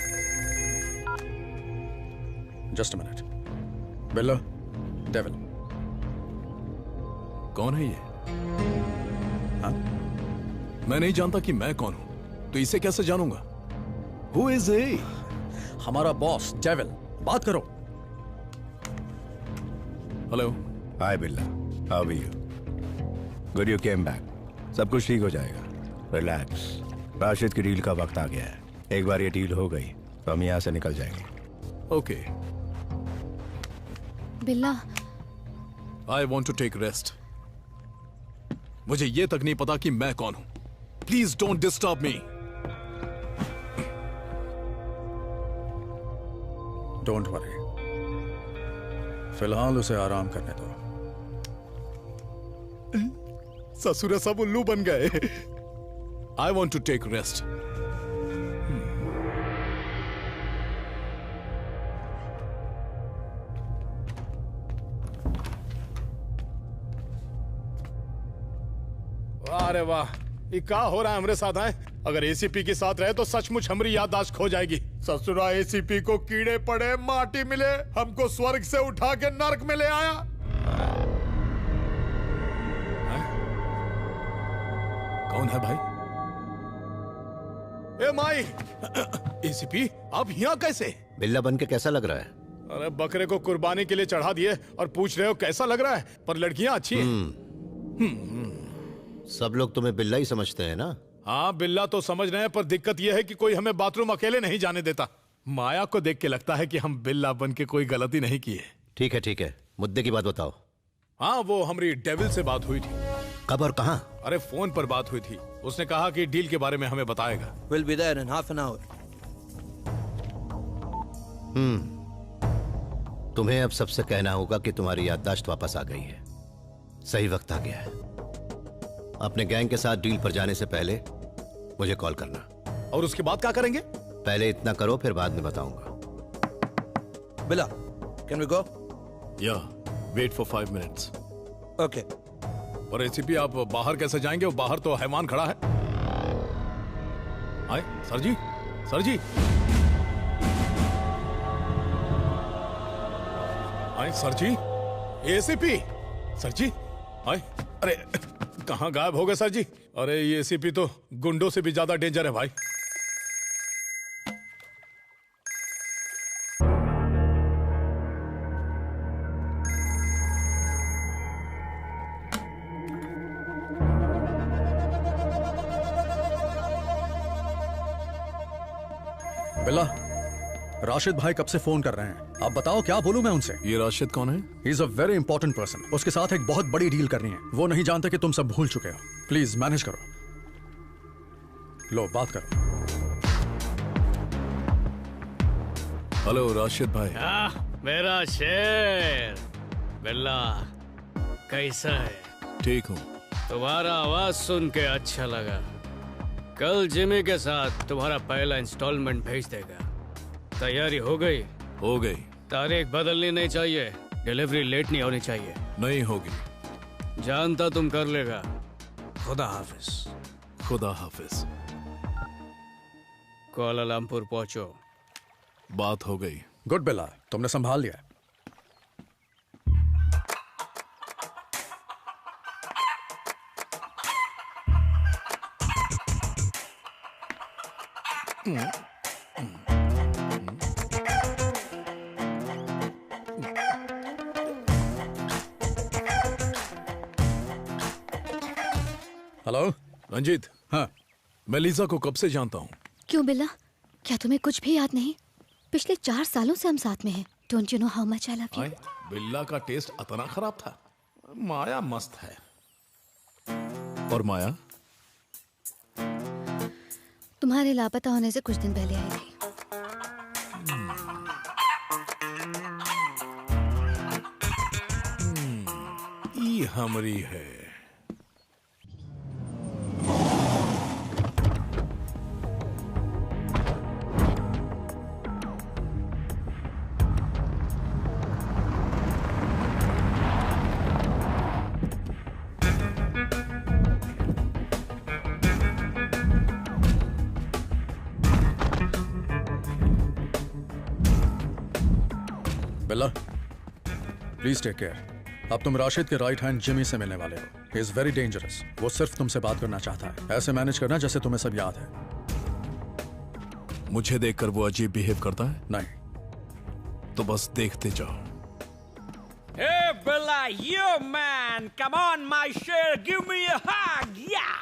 Just a minute. बिल्ला, डेविल। कौन है ये? हाँ? मैं नहीं जानता कि मैं कौन हूं, तो इसे कैसे जानूंगा? Who is he? हमारा बॉस डेविल। बात करो। Hello. Hi Billa, how are you? Good you came back. सब कुछ ठीक हो जाएगा, रिलैक्स। राशिद की डील का वक्त आ गया है। एक बार ये डील हो गई तो हम यहाँ से निकल जाएंगे। Okay. Billa, I want to take rest. मुझे ये तक नहीं पता कि मैं कौन हूं। Please don't disturb me. Don't worry, फिलहाल उसे आराम करने दो। ससुर सब उल्लू बन गए। I want to take rest. अरे वाह, ये क्या हो रहा है हमारे साथ है? अगर एसीपी के साथ रहे तो सचमुच हमारी याददाश्त खो जाएगी। ससुरा एसीपी को कीड़े पड़े, माटी मिले, हमको स्वर्ग से उठा के नर्क में ले आया। कौन है भाई? ए माई, एसीपी आप यहाँ कैसे? बिल्ला बन के कैसा लग रहा है? अरे बकरे को कुर्बानी के लिए चढ़ा दिए और पूछ रहे हो कैसा लग रहा है? पर लड़कियां अच्छी हैं। सब लोग तुम्हें बिल्ला ही समझते हैं ना? हाँ, बिल्ला तो समझ रहे हैं, पर दिक्कत यह है कि कोई हमें बाथरूम अकेले नहीं जाने देता। माया को देख के लगता है कि हम बिल्ला बन के कोई गलती नहीं की है। ठीक है, मुद्दे की बात बताओ। हाँ, वो हमारी डेविल से बात हुई थी। कब और कहाँ? अरे फोन पर बात हुई थी। उसने कहा कि डील के बारे में हमें बताएगा। We'll be there in half an hour. तुम्हें अब सबसे कहना होगा कि तुम्हारी याददाश्त वापस आ गई है। सही वक्त आ गया है। अपने गैंग के साथ डील पर जाने से पहले मुझे कॉल करना। और उसके बाद क्या करेंगे? पहले इतना करो, फिर बाद में बताऊंगा। Billa, can we go? Yeah, wait for 5 minutes. Okay. और एसीपी आप बाहर कैसे जाएंगे? वो बाहर तो हैवान खड़ा है। आए, सर जी, सर जी। आए, सर जी, एसीपी, सर जी, आए। अरे कहाँ गायब हो गए सर जी? अरे ये एसीपी तो गुंडों से भी ज्यादा डेंजर है भाई। बिल्ला, राशिद भाई कब से फोन कर रहे हैं। आप बताओ क्या बोलूं मैं उनसे? ये राशिद कौन है? He is a very important person. उसके साथ एक बहुत बड़ी डील करनी है। वो नहीं जानते कि तुम सब भूल चुके हो। प्लीज मैनेज करो। लो बात करो। हेलो राशिद भाई। मेरा शेर बिल्ला, कैसा है? ठीक हूँ। तुम्हारा आवाज सुन के अच्छा लगा। कल जिमी के साथ तुम्हारा पहला इंस्टॉलमेंट भेज देगा। तैयारी हो गई? हो गई। तारीख बदलनी नहीं चाहिए, डिलीवरी लेट नहीं होनी चाहिए। नहीं होगी। जानता तुम कर लेगा। खुदा हाफिज। खुदा हाफिज। कुआलालंपुर पहुंचो। बात हो गई। गुड बिल्ला, तुमने संभाल लिया। हेलो रंजीत। हाँ, मैं लीजा को कब से जानता हूँ। क्यों बिल्ला, क्या तुम्हें कुछ भी याद नहीं? पिछले 4 सालों से हम साथ में हैं। Don't you know how much I love you? बिल्ला का टेस्ट इतना खराब था। माया मस्त है। और माया तुम्हारे लापता होने से कुछ दिन पहले आई थी। हमरी है। बिल्ला, प्लीज टेक केयर। अब तुम राशिद के राइट हैंड जिमी से मिलने वाले हो। He is very dangerous. वो सिर्फ तुमसे बात करना चाहता है। ऐसे मैनेज करना जैसे तुम्हें सब याद है। मुझे देखकर वो अजीब बिहेव करता है? नहीं। तो बस देखते जाओ। Hey, Bella, you man! Come on, my share, give me a hug, yeah!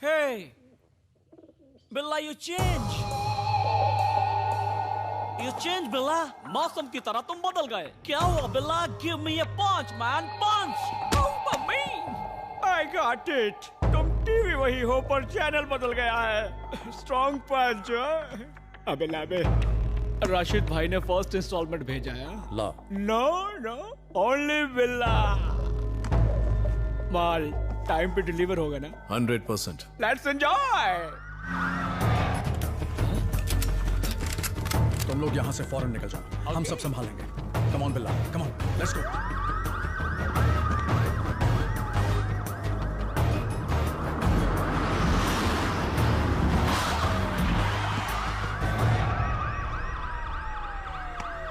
Hey, Bella, you change. You change, Bella. मौसम की तरह तुम बदल गए। क्या हुआ, Bella? Give me a punch, man, punch! Oh, mummy! I got it. तुम टीवी वही हो पर चैनल बदल गया है। Strong punch, अबे लाबे। राशिद भाई ने फर्स्ट इंस्टॉलमेंट भेजा है। ला। नो नो ओनली बिल्ला। माल टाइम पे डिलीवर होगा ना? 100%। Let's enjoy. तुम लोग यहाँ से फौरन निकल जाओ। हम सब संभालेंगे। Come on Billa, come on, let's go.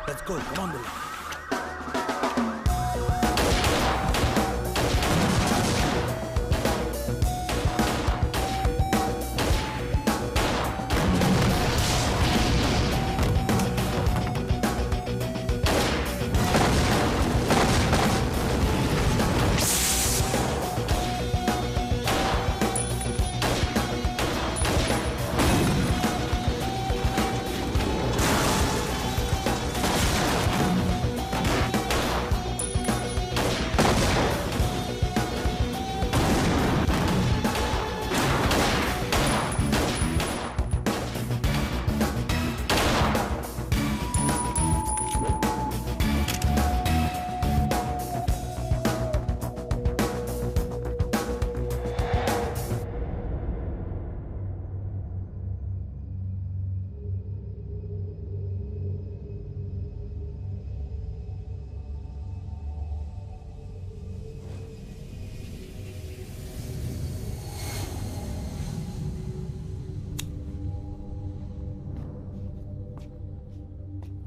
Let's go. Come on, Billa.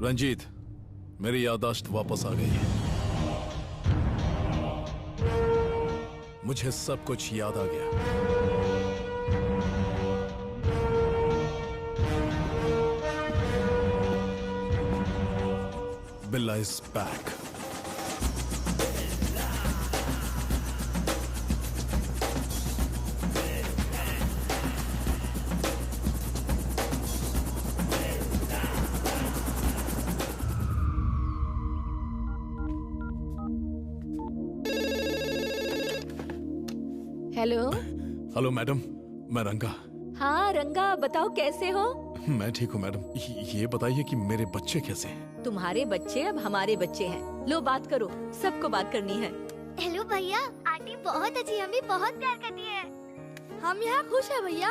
Ranjeet, मेरी याददाश्त वापस आ गई है। मुझे सब कुछ याद आ गया। बिल्ला is back. Hello. Hello madam, मैं रंगा। हाँ रंगा, बताओ कैसे हो? मैं ठीक हूँ मैडम। ये बताइए कि मेरे बच्चे कैसे हैं? तुम्हारे बच्चे अब हमारे बच्चे हैं। लो बात करो, सबको बात करनी है। हेलो भैया, आंटी बहुत अच्छी, हमें बहुत प्यार करती है। हम यहाँ खुश हैं भैया।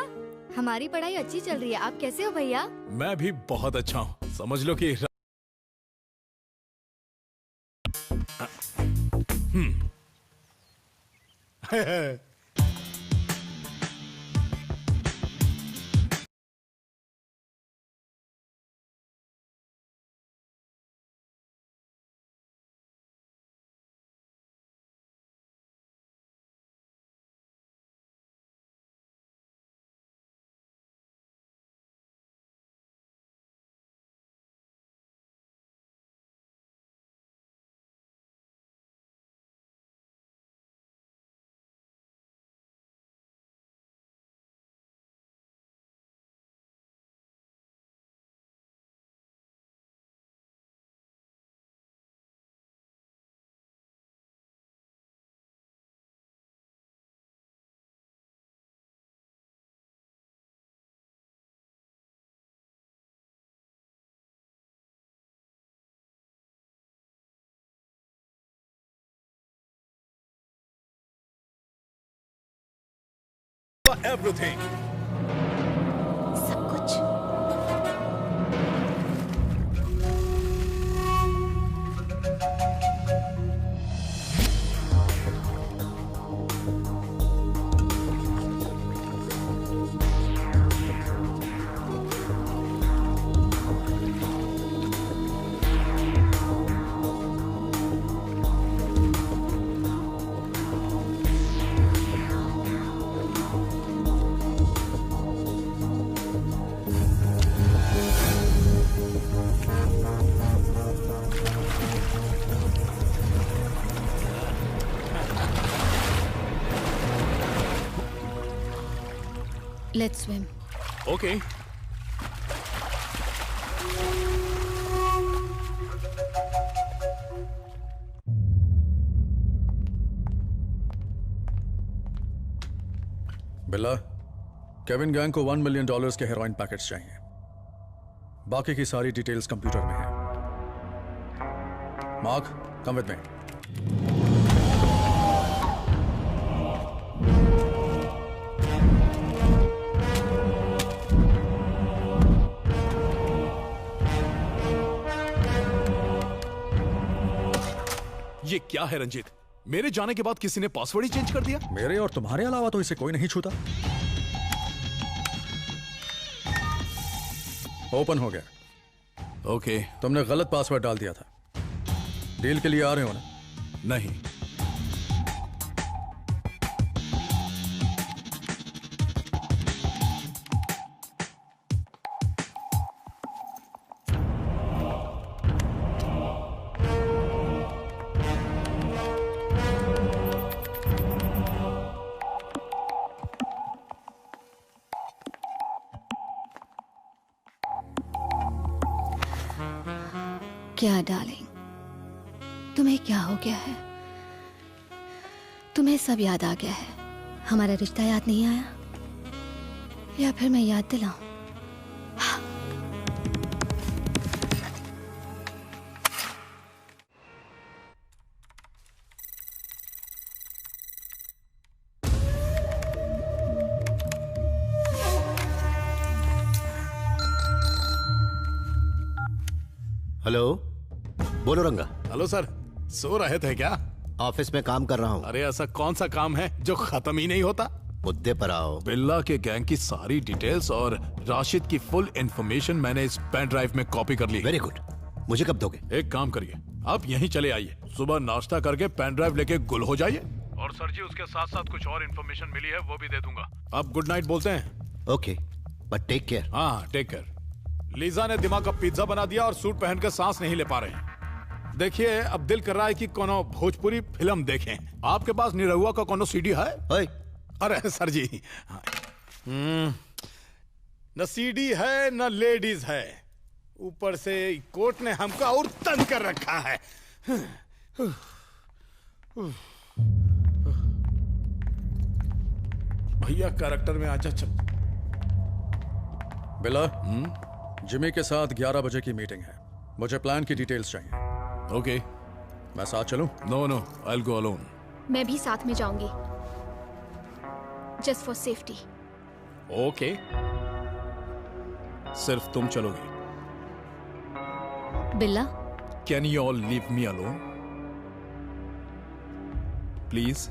हमारी पढ़ाई अच्छी चल रही है। आप कैसे हो भैया? मैं भी बहुत अच्छा हूँ। समझ लो कि का एवरीथिंग। सब कुछ। Let's swim. Okay. बिल्ला, केविन गैंग को $1 मिलियन के हेरोइन पैकेट्स चाहिए। बाकी की सारी डिटेल्स कंप्यूटर में है। Mark, come with me. ये क्या है रंजीत? मेरे जाने के बाद किसी ने पासवर्ड ही चेंज कर दिया? मेरे और तुम्हारे अलावा तो इसे कोई नहीं छूता। ओपन हो गया। ओके। तुमने गलत पासवर्ड डाल दिया था। डील के लिए आ रहे हो ना? नहीं। क्या डार्लिंग, तुम्हें क्या हो गया है? तुम्हें सब याद आ गया है? हमारा रिश्ता याद नहीं आया? या फिर मैं याद दिलाऊं? हेलो, बोलो रंगा। हेलो सर, सो रहे थे क्या? ऑफिस में काम कर रहा हूँ। अरे ऐसा कौन सा काम है जो खत्म ही नहीं होता? मुद्दे पर आओ। बिल्ला के गैंग की सारी डिटेल्स और राशिद की फुल इंफॉर्मेशन मैंने इस पेन ड्राइव में कॉपी कर ली। Very good. मुझे कब दोगे? एक काम करिए, आप यहीं चले आइए। सुबह नाश्ता करके पेन ड्राइव लेके गुल हो जाइए। और सर जी, उसके साथ साथ कुछ और इंफॉर्मेशन मिली है, वो भी दे दूंगा। आप गुड नाइट बोलते हैं? Okay, but take care. हाँ, टेक केयर। लीजा ने दिमाग का पिज्जा बना दिया और सूट पहनकर सांस नहीं ले पा रहे हैं। देखिए, अब दिल कर रहा है कि कोनो भोजपुरी फिल्म देखें। आपके पास निरहुआ का कोनो सीडी है? अरे सर जी, न सीडी है न लेडीज है, ऊपर से कोर्ट ने हमका और तंग कर रखा है। भैया कैरेक्टर में आजा। बिला, जिमी के साथ 11 बजे की मीटिंग है। मुझे प्लान की डिटेल्स चाहिए। ओके। मैं साथ चलूं? No no, I will go alone. मैं भी साथ में जाऊंगी, जस्ट फॉर सेफ्टी। ओके, सिर्फ तुम चलोगी? बिल्ला, can you all leave me alone please?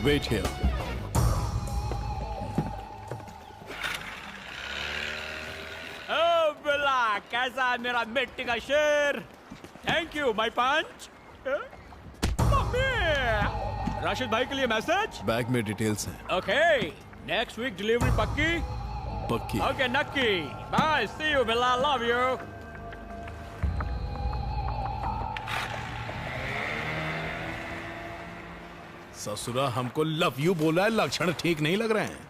Wait here. Oh, बिल्ला, कैसा है मेरा मिट्टी का शेर? Thank you my punch. Mummy, Rashid भाई के लिए मैसेज? बैग में डिटेल्स हैं। ओके, नेक्स्ट वीक डिलीवरी पक्की? पक्की। ओके, नक्की। Bye, see you Billa, love you. ससुरा हमको लव यू बोला है, लक्षण ठीक नहीं लग रहे हैं।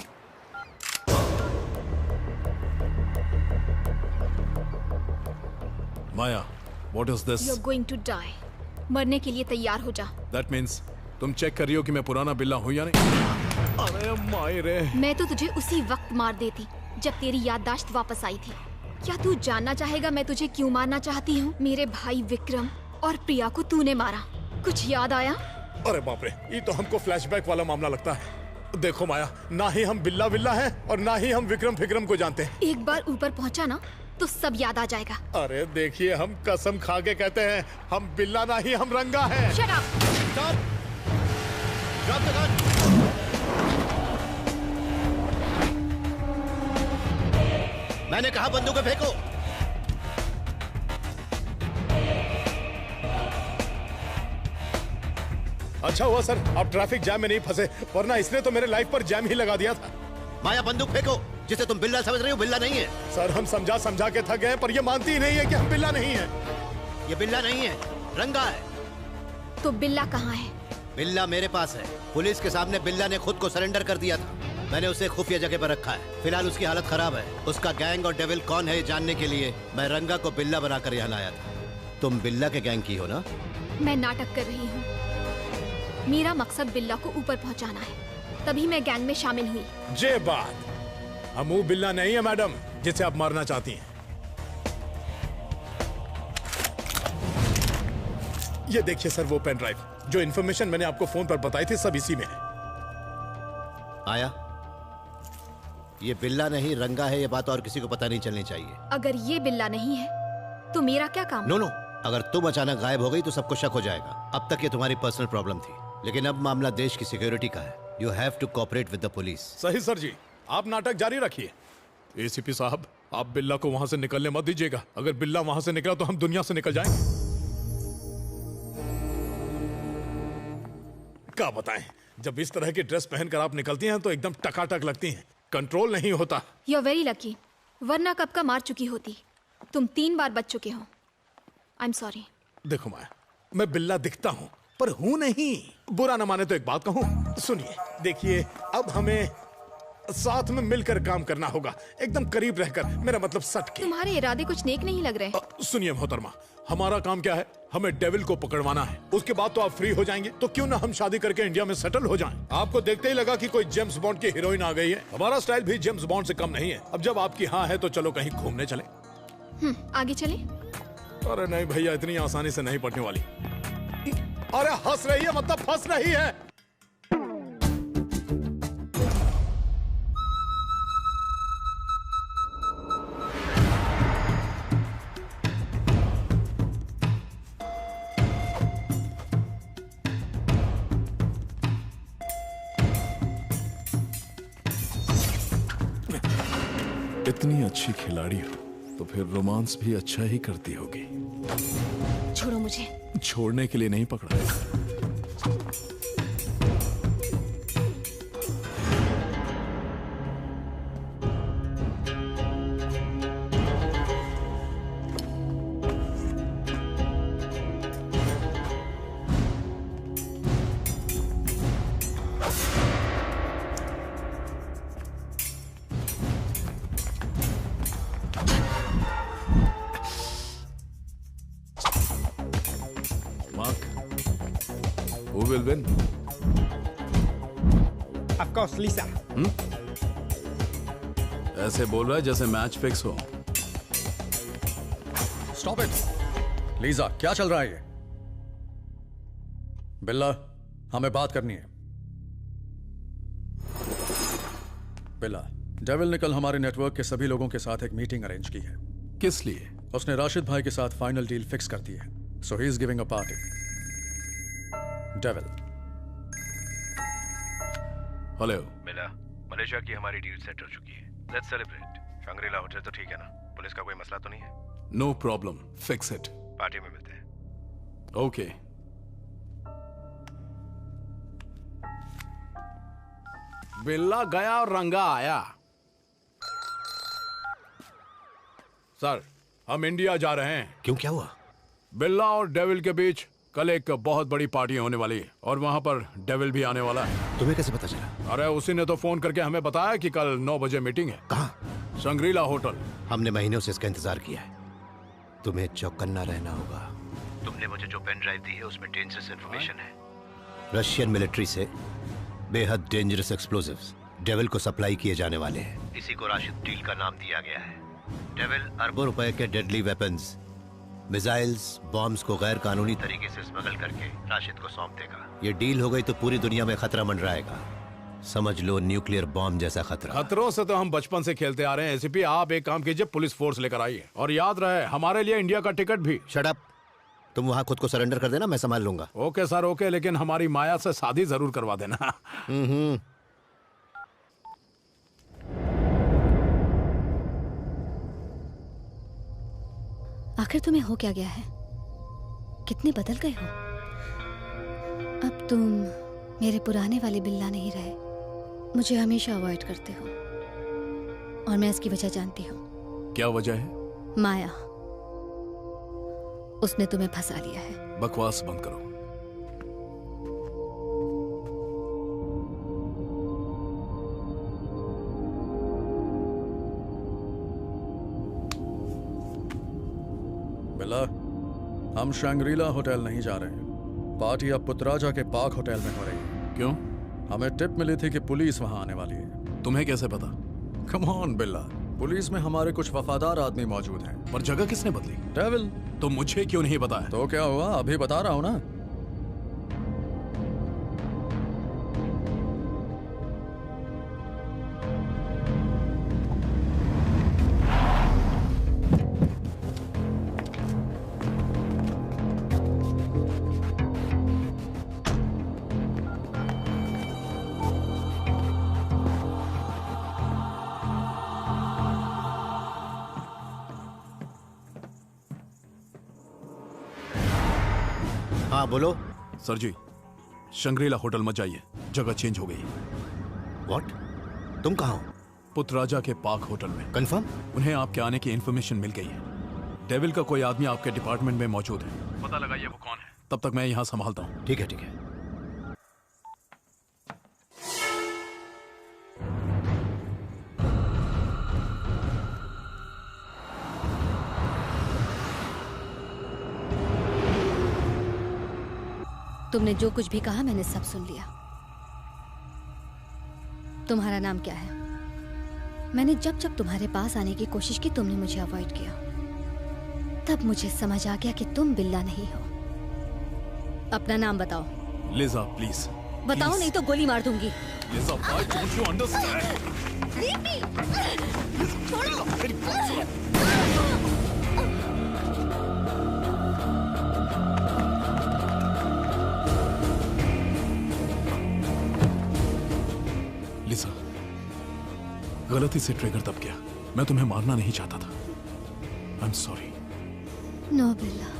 माया, what is this? You're going to die. मरने के लिए तैयार हो जा। That means तुम चेक कर रही हो कि मैं पुराना बिल्ला हूँ या नहीं? अरे मायरे। मैं तो तुझे उसी वक्त मार देती जब तेरी याददाश्त वापस आई थी। क्या तू जानना चाहेगा मैं तुझे क्यों मारना चाहती हूँ? मेरे भाई विक्रम और प्रिया को तूने मारा, कुछ याद आया? अरे बाप रे, ये तो हमको फ्लैशबैक वाला मामला लगता है। देखो माया, ना ही हम बिल्ला बिल्ला हैं और ना ही हम विक्रम फिक्रम को जानते हैं। एक बार ऊपर पहुंचा ना तो सब याद आ जाएगा। अरे देखिए, हम कसम खा के कहते हैं, हम बिल्ला ना ही हम रंगा हैं। Shut up! Stop! Drop the gun! मैंने कहा बंदूकें फेंको। अच्छा हुआ सर आप ट्रैफिक जैम में नहीं फंसे, वरना इसने तो मेरे लाइफ पर जैम ही लगा दिया था। माया, बंदूक फेंको। जिसे तुम बिल्ला समझ रही हो, बिल्ला नहीं है। सर हम समझा समझा के थक गए, पर ये मानती ही नहीं है कि हम बिल्ला नहीं है। ये बिल्ला नहीं है, रंगा है। तो बिल्ला कहाँ है? बिल्ला मेरे पास है। पुलिस के सामने बिल्ला ने खुद को सरेंडर कर दिया था। मैंने उसे खुफिया जगह पर रखा है। फिलहाल उसकी हालत खराब है। उसका गैंग और डेविल कौन है ये जानने के लिए मैं रंगा को बिल्ला बनाकर यहाँ लाया था। तुम बिल्ला के गैंग की हो ना? मैं नाटक कर रही हूँ। मेरा मकसद बिल्ला को ऊपर पहुँचाना है, तभी मैं गैंग में शामिल हुई। जे बात, हम वो बिल्ला नहीं है मैडम जिसे आप मारना चाहती हैं। ये देखिए सर, वो पेन ड्राइव, जो इन्फॉर्मेशन मैंने आपको फोन पर बताई थी, सब इसी में है। आया, ये बिल्ला नहीं रंगा है, ये बात और किसी को पता नहीं चलनी चाहिए। अगर ये बिल्ला नहीं है तो मेरा क्या काम? नो, अगर तुम अचानक गायब हो गई तो सबको शक हो जाएगा। अब तक ये तुम्हारी पर्सनल प्रॉब्लम थी, लेकिन अब मामला देश की सिक्योरिटी का है। You have to cooperate with the police. सही सर जी, आप नाटक जारी रखिए। एसीपी साहब, आप बिल्ला को वहां से निकलने मत दीजिएगा। अगर बिल्ला वहां से निकला तो हम दुनिया से निकल जाएंगे। क्या बताएं, जब इस तरह की ड्रेस पहनकर आप निकलती हैं तो एकदम टकाटक लगती हैं, कंट्रोल नहीं होता। यू आर वेरी लकी, वरना कब का मार चुकी होती। तुम 3 बार बच चुके हो। I am sorry. देखो माया, मैं बिल्ला दिखता हूँ पर हूं नहीं। बुरा न माने तो एक बात कहूं, सुनिए। देखिए, अब हमें साथ में मिलकर काम करना होगा, एकदम करीब रहकर, मेरा मतलब सट के। तुम्हारे इरादे कुछ नेक नहीं लग रहे। सुनिए मोहतरमा, हमारा काम क्या है? हमें डेविल को पकड़वाना है। उसके बाद तो आप फ्री हो जाएंगे, तो क्यों ना हम शादी करके इंडिया में सेटल हो जाएं। आपको देखते ही लगा कि कोई जेम्स बॉन्ड की हीरोइन आ गई है। हमारा स्टाइल भी जेम्स बॉन्ड से कम नहीं है। अब जब आपकी हाँ है तो चलो कहीं घूमने चले। आगे चले? अरे नहीं भैया, इतनी आसानी से नहीं पड़ने वाली। अरे हंस रही है मतलब फंस रही है। इतनी अच्छी खिलाड़ी हो तो फिर रोमांस भी अच्छा ही करती होगी। छोड़ो मुझे। छोड़ने के लिए नहीं पकड़ा। Who will win? Of course, Lisa. ऐसे बोल रहा है जैसे मैच फिक्स हो। Stop it. लीजा, क्या चल रहा है ये? बिल्ला, हमें बात करनी है। बिल्ला, डेविल ने कल हमारे नेटवर्क के सभी लोगों के साथ एक मीटिंग अरेंज की है। किस लिए? उसने राशिद भाई के साथ फाइनल डील फिक्स कर दी है। So he is giving a party. Devil. Hello. मिला, मलेशिया की हमारी डील सेट हो चुकी है। Let's celebrate. शंग्रीला होटल तो ठीक है ना? पुलिस का कोई मसला तो नहीं है? No problem, fix it. Party में मिलते हैं। ओके। बिल्ला गया और रंगा आया। सर, हम इंडिया जा रहे हैं। क्यों, क्या हुआ? बिल्ला और डेविल के बीच कल एक बहुत बड़ी पार्टी होने वाली है और वहाँ पर डेविल भी आने वाला है। तुम्हें कैसे पता चला? अरे उसी ने तो फोन करके हमें बताया कि कल 9 बजे मीटिंग है। कहाँ? Shangrila hotel. हमने महीनों से इसका इंतजार किया है। तुम्हें चौकन्ना रहना होगा। तुमने मुझे जो पेन ड्राइव दी है उसमें डेंजरस इंफॉर्मेशन है। रशियन मिलिट्री से बेहद डेंजरस एक्सप्लोजिव्स डेविल को सप्लाई किए जाने वाले हैं। इसी को राशिद डील का नाम दिया गया है। डेविल अरबों रुपए के डेडली वेपन्स, मिसाइल्स, बॉम्ब्स को गैर कानूनी तरीके से स्मगल करके राशिद को सौंप देगा। ये डील हो गई तो पूरी दुनिया में खतरा मंडराएगा। समझ लो खतरनाक बॉम्ब जैसा खतरा। खतरों से तो हम बचपन से खेलते आ रहे हैं। एसीपी आप एक काम कीजिए, पुलिस फोर्स लेकर आइए और याद रहे हमारे लिए इंडिया का टिकट भी। Shut up. तुम वहां खुद को सरेंडर कर देना, मैं संभाल लूंगा। ओके सर ओके, लेकिन हमारी माया से शादी जरूर करवा देना। आखिर तुम्हें हो क्या गया है? कितने बदल गए हो। अब तुम मेरे पुराने वाले बिल्ला नहीं रहे। मुझे हमेशा अवॉइड करते हो और मैं इसकी वजह जानती हूँ। क्या वजह है? माया। उसने तुम्हें फंसा लिया है। बकवास बंद करो। बिल्ला, हम शंग्रीला होटल नहीं जा रहे हैं। पार्टी अब पुतराजा के पाक होटल में हो रही है। क्यों? हमें टिप मिली थी कि पुलिस वहां आने वाली है। तुम्हें कैसे पता? कम ऑन बिल्ला, पुलिस में हमारे कुछ वफादार आदमी मौजूद हैं। पर जगह किसने बदली? डेविल। तो मुझे क्यों नहीं बताया? तो क्या हुआ, अभी बता रहा हूं ना। हाँ बोलो। सर जी, शंग्रीला होटल मत जाइए, जगह चेंज हो गई। व्हाट? तुम कहाँ हो? पुतराजा के पाक होटल में। कंफर्म? उन्हें आपके आने की इन्फॉर्मेशन मिल गई है। डेविल का कोई आदमी आपके डिपार्टमेंट में मौजूद है। पता लगाइए वो कौन है। तब तक मैं यहाँ संभालता हूँ। ठीक है ठीक है। तुमने जो कुछ भी कहा मैंने सब सुन लिया। तुम्हारा नाम क्या है? मैंने जब जब तुम्हारे पास आने की कोशिश की तुमने मुझे अवॉइड किया। तब मुझे समझ आ गया कि तुम बिल्ला नहीं हो। अपना नाम बताओ। लिजा प्लीज। बताओ प्लीज। नहीं तो गोली मार दूंगी। Lija, why don't you understand? लिसा, गलती से ट्रिगर दब गया। मैं तुम्हें मारना नहीं चाहता था। I am sorry. नो बिल्ला।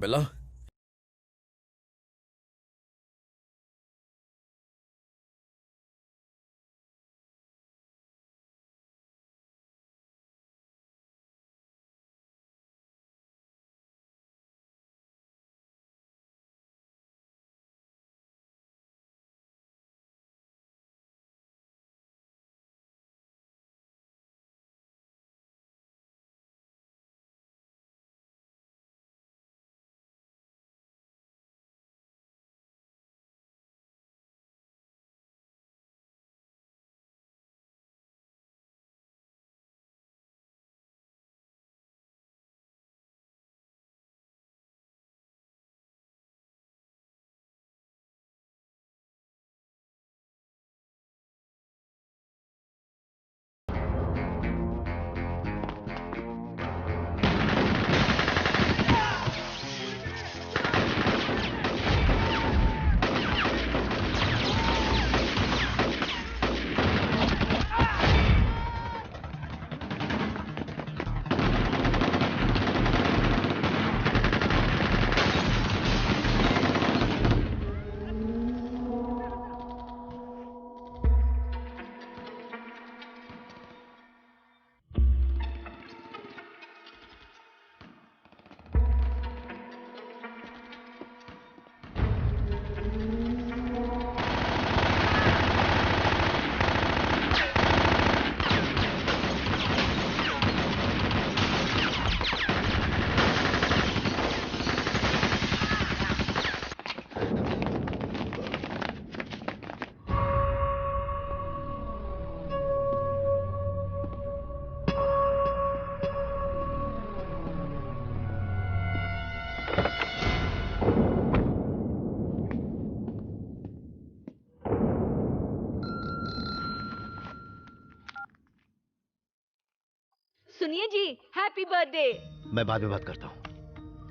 बिल्ला, सुनिए जी, हैप्पी बर्थडे। मैं बाद में बात करता हूँ।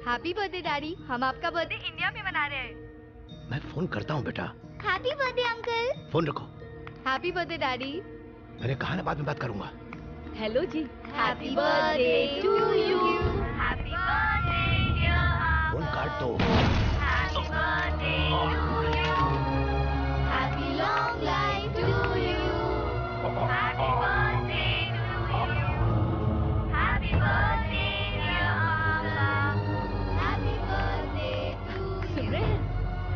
हैप्पी बर्थडे डैडी, हम आपका बर्थडे इंडिया में मना रहे हैं। मैं फोन करता हूँ बेटा। Happy birthday uncle. फोन रखो। Happy birthday daddy. मैंने कहा ना बाद में बात करूंगा। Hello ji. Happy birthday to you. Happy birthday dear. Phone काट दो। Happy birthday to you. Happy long life to you. Happy birthday to you. Happy birthday dear आका। Happy birthday to you. सुन रहे हैं?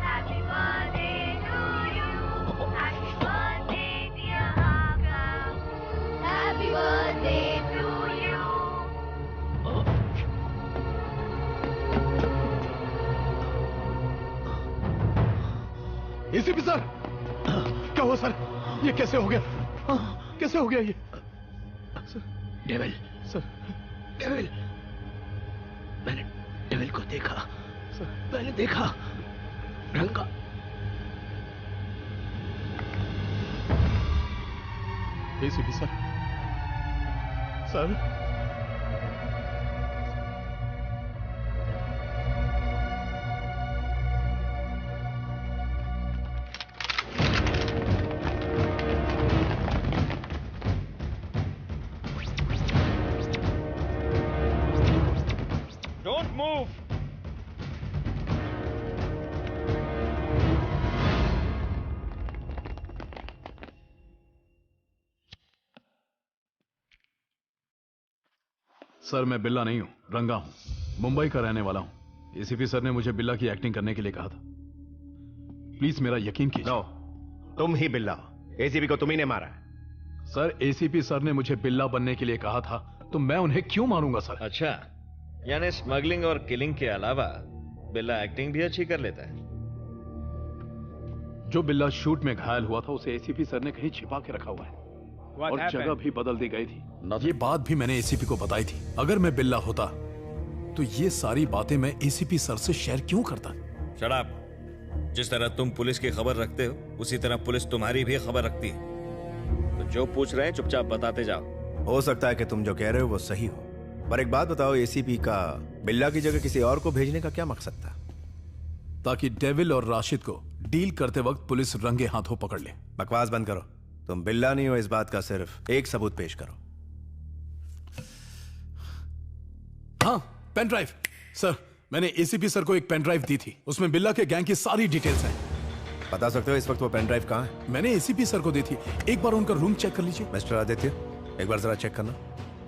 Happy birthday to you. Happy birthday dear आका। Happy birthday to you. ACP sir, क्या हुआ सर? ये कैसे हो गया? कैसे हो गया ये? सर, डेविल सर, डेविल, मैंने डेविल को देखा। मैंने देखा रंगा। ACP sir, sir, Don't move. Sir मैं बिल्ला नहीं हूं, रंगा हूं, मुंबई का रहने वाला हूं। एसीपी सर ने मुझे बिल्ला की एक्टिंग करने के लिए कहा था। प्लीज मेरा यकीन कीजिए। नो, तुम ही बिल्ला हो। एसीपी को तुम ही ने मारा है। सर एसीपी सर ने मुझे बिल्ला बनने के लिए कहा था, तो मैं उन्हें क्यों मारूंगा सर? अच्छा, यानी स्मगलिंग और किलिंग के अलावा बिल्ला एक्टिंग भी अच्छी कर लेता है। जो बिल्ला शूट में घायल हुआ था उसे एसीपी सर ने कहीं छिपा के रखा हुआ है। What और happened? जगह भी बदल दी गई थी। ये बात भी मैंने एसीपी को बताई थी। अगर मैं बिल्ला होता तो ये सारी बातें मैं एसीपी सर से शेयर क्यों करता? Shut up. जिस तरह तुम पुलिस की खबर रखते हो, उसी तरह पुलिस तुम्हारी भी खबर रखती है। तो जो पूछ रहे हैं चुपचाप बताते जाओ। हो सकता है कि तुम जो कह रहे हो वो सही हो, पर एक बात बताओ, एसीपी का बिल्ला की जगह किसी और को भेजने का क्या मकसद था? ताकि डेविल और राशिद को डील करते वक्त पुलिस रंगे हाथों पकड़ ले। बकवास बंद करो। तुम बिल्ला नहीं हो, इस बात का सिर्फ एक सबूत पेश करो। हाँ, पेन ड्राइव। सर मैंने एसीपी सर को एक पेन ड्राइव दी थी, उसमें बिल्ला के गैंग की सारी डिटेल्स हैं। बता सकते हो इस वक्त वो पेन ड्राइव कहाँ है? मैंने एसीपी सर को दी थी। एक बार उनका रूम चेक कर लीजिए। मिस्टर आदित्य, एक बार जरा चेक करना।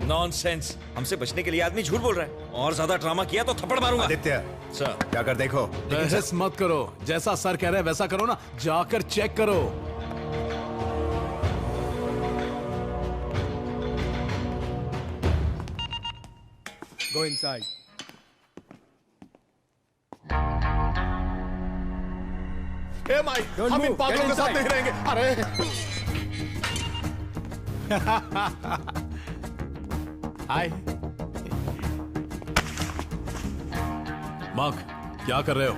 नॉनसेंस। हमसे बचने के लिए आदमी झूठ बोल रहा है। और ज्यादा ड्रामा किया तो थप्पड़ मारूंगा। आदित्य सर, जाकर देखो। बहस मत करो, जैसा सर कह रहे हैं वैसा करो ना, जाकर चेक करो। Go inside. ए माई, हम इन पागलों के साथ नहीं रहेंगे। अरे हाय मार्क, क्या कर रहे हो?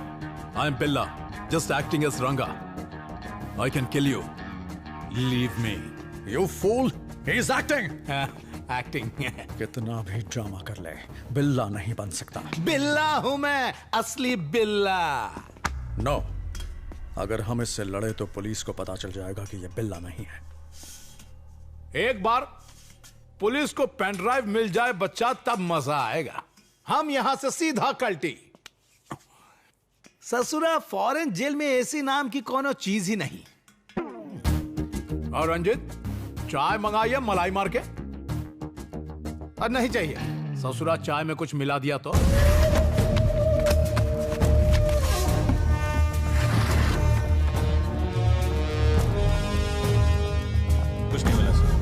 आई एम बिल्ला, जस्ट एक्टिंग एज रंगा। I can kill you, leave me. You fool! He is acting. Acting. कितना भी ड्रामा कर ले, बिल्ला नहीं बन सकता। बिल्ला हूं मैं, असली बिल्ला। नो, अगर हम इससे लड़े तो पुलिस को पता चल जाएगा कि यह बिल्ला नहीं है। एक बार पुलिस को पेन ड्राइव मिल जाए बच्चा, तब मजा आएगा। हम यहां से सीधा कल्टी। ससुरा फॉरेन जेल में ऐसी नाम की कोनो चीज ही नहीं। और रंजित, चाय मंगाइए मलाई मार के। नहीं चाहिए। ससुरा चाय में कुछ मिला दिया तो? कुछ नहीं मिला सर।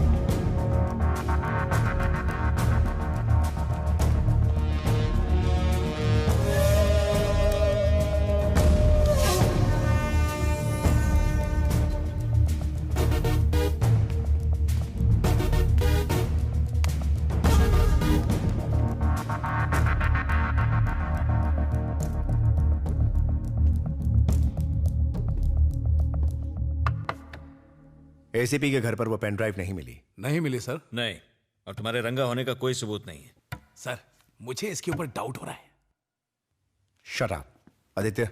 एसीपी के घर पर वो पेन ड्राइव नहीं मिली। नहीं मिली सर? नहीं, और तुम्हारे रंगा होने का कोई सबूत नहीं है। सर, मुझे इसके ऊपर डाउट हो रहा है। Shut up. आदित्य,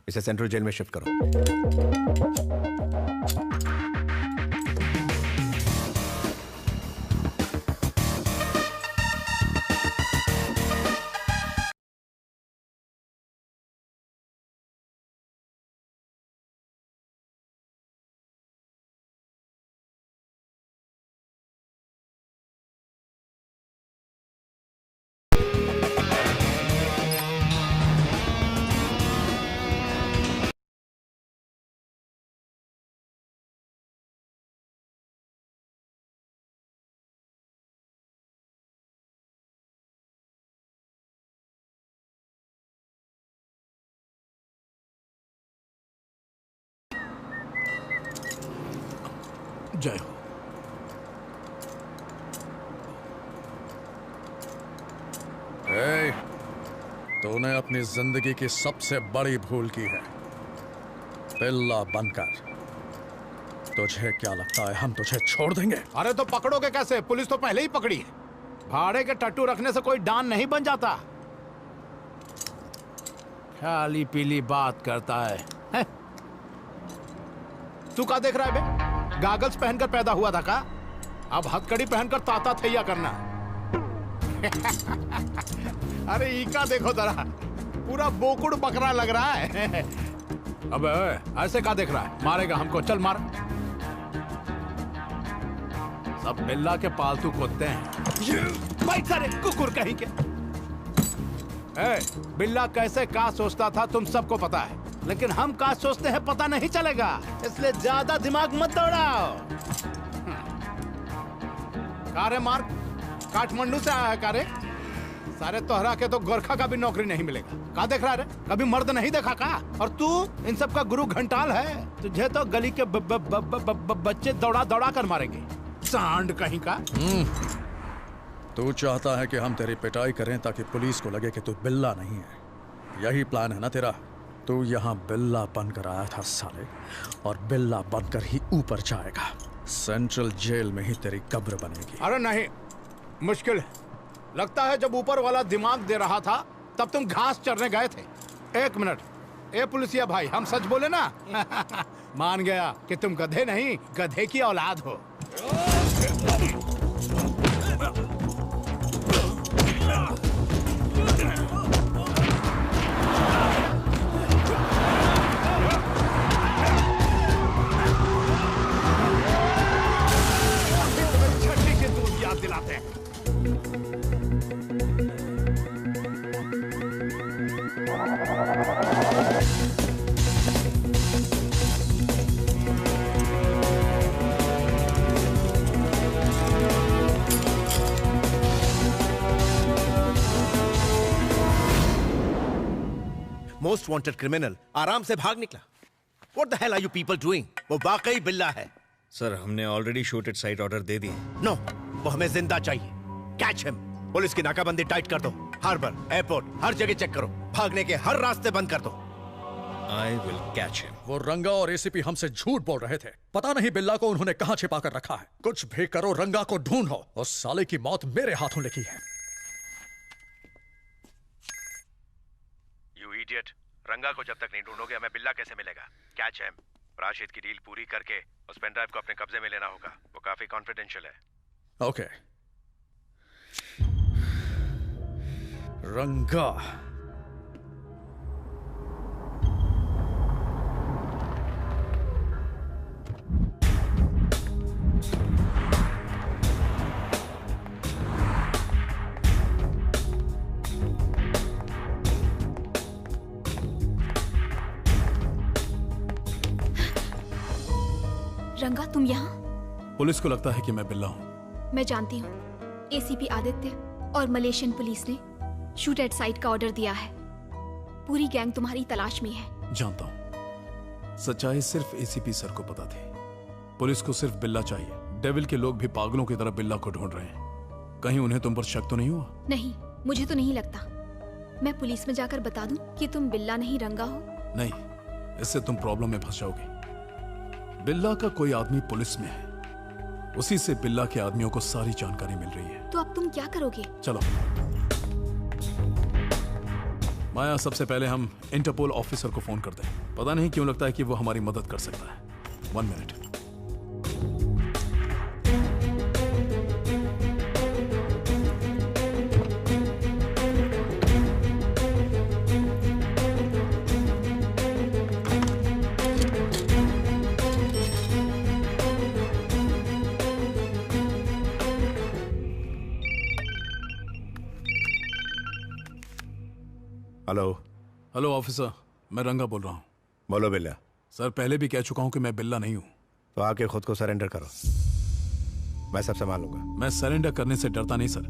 इसे सेंट्रल जेल में शिफ्ट करो। जय हो। ए, तूने अपनी जिंदगी की सबसे बड़ी भूल की है, बिल्ला बनकर। तुझे क्या लगता है हम तुझे छोड़ देंगे? अरे तो पकड़ोगे कैसे? पुलिस तो पहले ही पकड़ी है। भाड़े के टट्टू रखने से कोई डॉन नहीं बन जाता। खाली पीली बात करता है। तू क्या देख रहा है बे? गागल्स पहनकर पैदा हुआ था का? अब हथकड़ी पहनकर ताता थैया करना। अरे ईका देखो जरा, पूरा बोकुड़ बकरा लग रहा है। अब ऐसे क्या देख रहा है? मारेगा हमको, चल मार। सब बिल्ला के पालतू कुत्ते हैं। भाई सारे कुकुर कहीं के। बिल्ला कैसे का सोचता था तुम सबको पता है, लेकिन हम का सोचते हैं पता नहीं चलेगा, इसलिए ज्यादा दिमाग मत दौड़ाओ। कारे मार्क काठमांडू से आया है कारे? सारे तोहरा के तो गोरखा का भी नौकरी नहीं मिलेगा। का देख रहा है? कभी मर्द नहीं देखा का? और तू इन सब का गुरु घंटाल है। तुझे तो गली के बच्चे दौड़ा दौड़ा कर मारेंगे, सांड कहीं का। तू चाहता है कि हम तेरी पिटाई करें ताकि पुलिस को लगे कि तू बिल्ला नहीं है, यही प्लान है ना तेरा? तू यहाँ बिल्ला बनकर आया था साले, और बिल्ला बनकर ही ऊपर जाएगा। सेंट्रल जेल में ही तेरी कब्र बनेगी। अरे नहीं, मुश्किल है। लगता है जब ऊपर वाला दिमाग दे रहा था तब तुम घास चरने गए थे। एक मिनट, ए पुलिसिया भाई, हम सच बोले ना? मान गया कि तुम गधे नहीं, गधे की औलाद हो। छठी के दूध याद दिलाते हैं। मोस्ट वांटेड क्रिमिनल आराम से भाग निकला। What the hell are you people doing? वो वाकई बिल्ला है। सर, हमने already shoot at sight order दे दिए। नो, वो हमें जिंदा चाहिए। Catch him. पुलिस की नाकाबंदी टाइट कर दो। हार्बर, एयरपोर्ट, हर जगह चेक करो। भागने के हर रास्ते बंद कर दो। I will catch him. वो रंगा और एसीपी हमसे झूठ बोल रहे थे। पता नहीं बिल्ला को उन्होंने कहां छिपा कर रखा है। कुछ भी करो, रंगा को ढूंढो। उस साले की मौत मेरे हाथों लिखी है। You idiot! रंगा को जब तक नहीं ढूंढोगे हमें बिल्ला कैसे मिलेगा? Catch him. राशिद की डील पूरी करके उस पेन ड्राइव को अपने कब्जे में लेना होगा। वो काफी कॉन्फिडेंशियल है। ओके। रंगा। रंगा, तुम यहाँ? पुलिस को लगता है कि मैं बिल्ला हूँ। मैं जानती हूँ। एसीपी आदित्य और मलेशियन पुलिस ने शूट एट साइट का ऑर्डर दिया है। पूरी गैंग तुम्हारी तलाश में है। जानता हूँ। सच्चाई सिर्फ एसीपी सर को पता थी। पुलिस को सिर्फ बिल्ला चाहिए। डेविल के लोग भी पागलों की तरह बिल्ला को ढूंढ रहे हैं। कहीं उन्हें तुम पर शक तो नहीं हुआ? नहीं, मुझे तो नहीं लगता। मैं पुलिस में जाकर बता दूं कि तुम बिल्ला नहीं रंगा हो? नहीं, इससे तुम प्रॉब्लम में फंस जाओगे। बिल्ला का कोई आदमी पुलिस में है उसी से बिल्ला के आदमियों को सारी जानकारी मिल रही है। तो अब तुम क्या करोगे? चलो माया, सबसे पहले हम इंटरपोल ऑफिसर को फोन करते हैं। पता नहीं क्यों लगता है कि वो हमारी मदद कर सकता है। 1 मिनट। हेलो। हेलो ऑफिसर, मैं रंगा बोल रहा हूँ। बोलो बिल्ला। सर, पहले भी कह चुका हूँ कि मैं बिल्ला नहीं हूँ। तो आके खुद को सरेंडर करो, मैं सब संभाल लूंगा। मैं सरेंडर करने से डरता नहीं सर,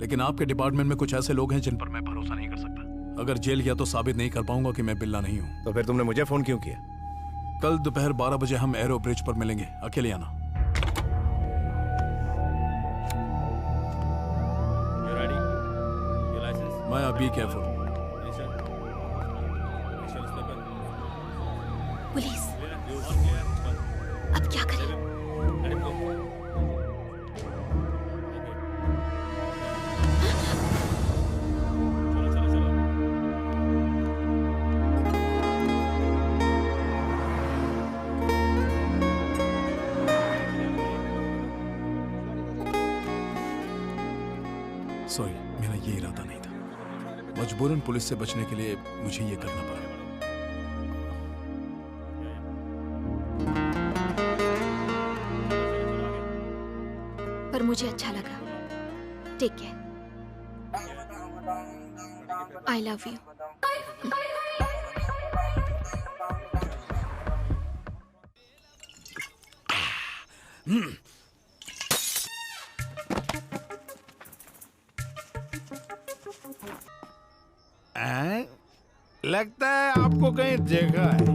लेकिन आपके डिपार्टमेंट में कुछ ऐसे लोग हैं जिन पर मैं भरोसा नहीं कर सकता। अगर जेल गया तो साबित नहीं कर पाऊंगा कि मैं बिल्ला नहीं हूँ। तो फिर तुमने मुझे फोन क्यों किया? कल दोपहर 12 बजे हम एरो ब्रिज पर मिलेंगे, अकेले आना। मैं अभी केयरफुल। पुलिस, अब क्या करें? सॉरी, मेरा ये इरादा नहीं था। मजबूरन पुलिस से बचने के लिए मुझे ये करना पड़ा। पर मुझे अच्छा लगा। Take care. I love you. लगता है आपको कहीं देखा है।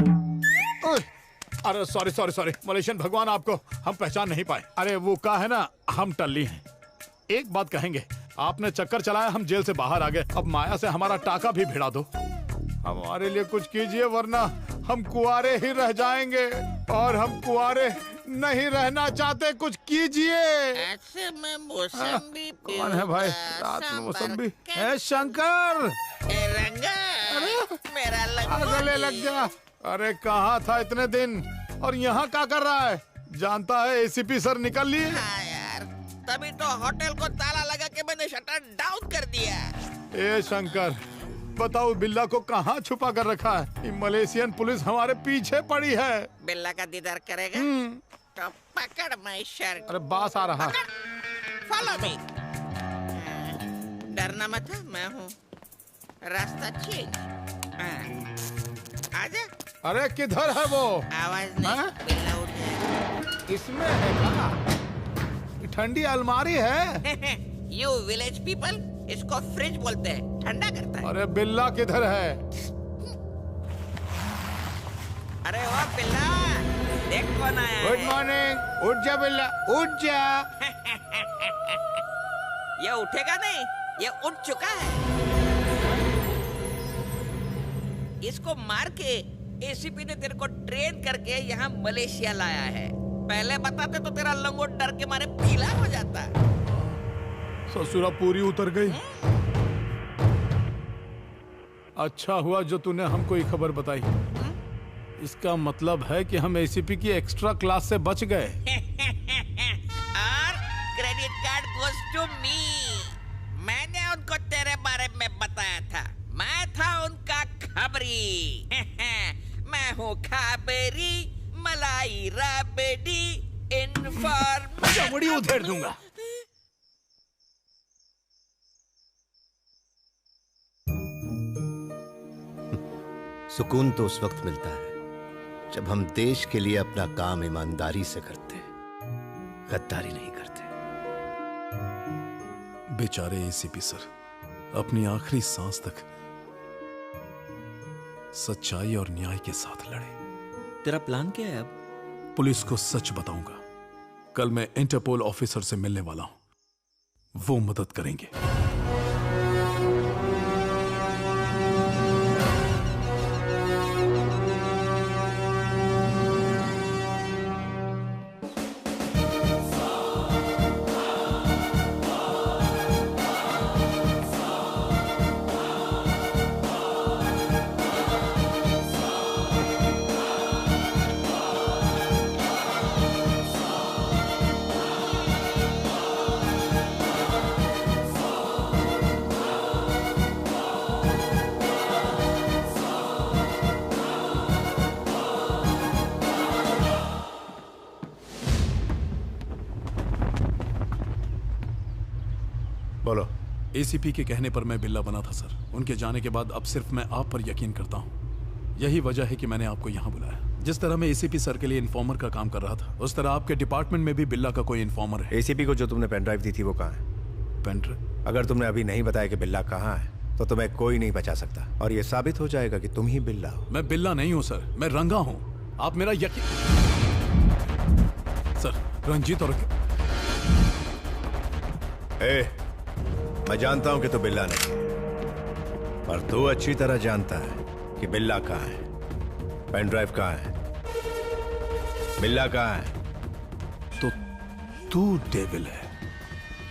अरे सॉरी सॉरी सॉरी, मलेशियन भगवान, आपको हम पहचान नहीं पाए। अरे वो का है ना, हम टल्ली हैं। एक बात कहेंगे, आपने चक्कर चलाया, हम जेल से बाहर आ गए। अब माया से हमारा टाका भी भिड़ा दो। हमारे लिए कुछ कीजिए, वरना हम कुआरे ही रह जाएंगे, और हम कुआरे नहीं रहना चाहते। कुछ कीजिए। ऐसे में मौसम्बी कौन है भाई रात में मौसम्बी? शंकर, मेरा गले लग गया। अरे कहाँ था इतने दिन, और यहाँ क्या कर रहा है? जानता है एसीपी सर निकल लिए। हाँ यार, तभी तो होटल को ताला लगा के मैंने शटर डाउन कर दिया। ए शंकर, बताओ बिल्ला को कहाँ छुपा कर रखा है? मलेशियन पुलिस हमारे पीछे पड़ी है। बिल्ला का दीदार करेगा तो पकड़ माय शर्ट। अरे बास आ रहा। Follow me. डरना मत, मैं हूँ। रास्ता चेंज। आजा। अरे किधर है वो? आवाज नहीं, बिल्ला उठ गया। इसमें है क्या? ठंडी अलमारी है। यू विलेज पीपल, इसको फ्रिज बोलते हैं, ठंडा करता है। अरे बिल्ला किधर है? अरे वो बिल्ला, देख कौन आया है। Good morning. उठ जा बिल्ला, उठ जा। ये उठेगा नहीं, ये उठ चुका है। इसको मार के एसीपी ने तेरे को ट्रेन करके यहाँ मलेशिया लाया है। पहले बताते तो तेरा लंगोट डर के मारे पीला हो जाता। ससुरा पूरी उतर गई। अच्छा हुआ जो तूने हमको ये खबर बताई। इसका मतलब है कि हम एसीपी की एक्स्ट्रा क्लास से बच गए। और credit card goes to me. मैंने उनको तेरे बारे में बताया था। मैं था उनका खबरी। मैं हूँ खबरी, मलाई राबड़ी, इन्फॉर्मेशन। चमड़ी उधेड़ दूंगा। सुकून तो उस वक्त मिलता है जब हम देश के लिए अपना काम ईमानदारी से करते, गद्दारी नहीं करते। बेचारे एसीपी सर अपनी आखिरी सांस तक सच्चाई और न्याय के साथ लड़े। तेरा प्लान क्या है अब? पुलिस को सच बताऊंगा। कल मैं इंटरपोल ऑफिसर से मिलने वाला हूं, वो मदद करेंगे। बोलो। एसीपी के कहने पर मैं बिल्ला बना था सर। उनके जाने के बाद अब सिर्फ मैं आप पर यकीन करता हूँ। यही वजह है कि मैंने आपको यहाँ बुलाया। जिस तरह मैं एसीपी सर के लिए इन्फॉर्मर का काम कर रहा था, उस तरह आपके डिपार्टमेंट में भी बिल्ला का कोई इन्फॉर्मर है। एसीपी को जो तुमने पेन ड्राइव दी थी वो कहाँ है? Pen drive? अगर तुमने अभी नहीं बताया कि बिल्ला कहाँ है तो तुम्हें कोई नहीं बचा सकता, और ये साबित हो जाएगा कि तुम ही बिल्ला हो। मैं बिल्ला नहीं हूँ सर, मैं रंगा हूँ। आप मेरा यकीन। सर, रंजीत और मैं जानता हूं कि तू बिल्ला नहीं, पर तू अच्छी तरह जानता है कि बिल्ला कहाँ है, पेन ड्राइव कहाँ है, बिल्ला कहाँ है। तो तू डेविल है,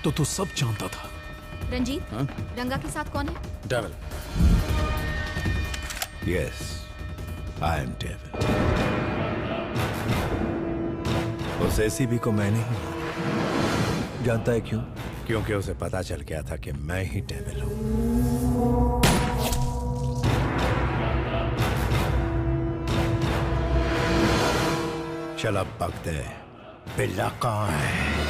तो तू सब जानता था। रंजीत, रंगा के साथ कौन है? Devil. Yes, I am devil. उस एसीपी को मैंने ही मारा। जानता है क्यों? क्योंकि उसे पता चल गया था कि मैं ही डेविल हूं। चल अब पकते, बिल्ला कहाँ है?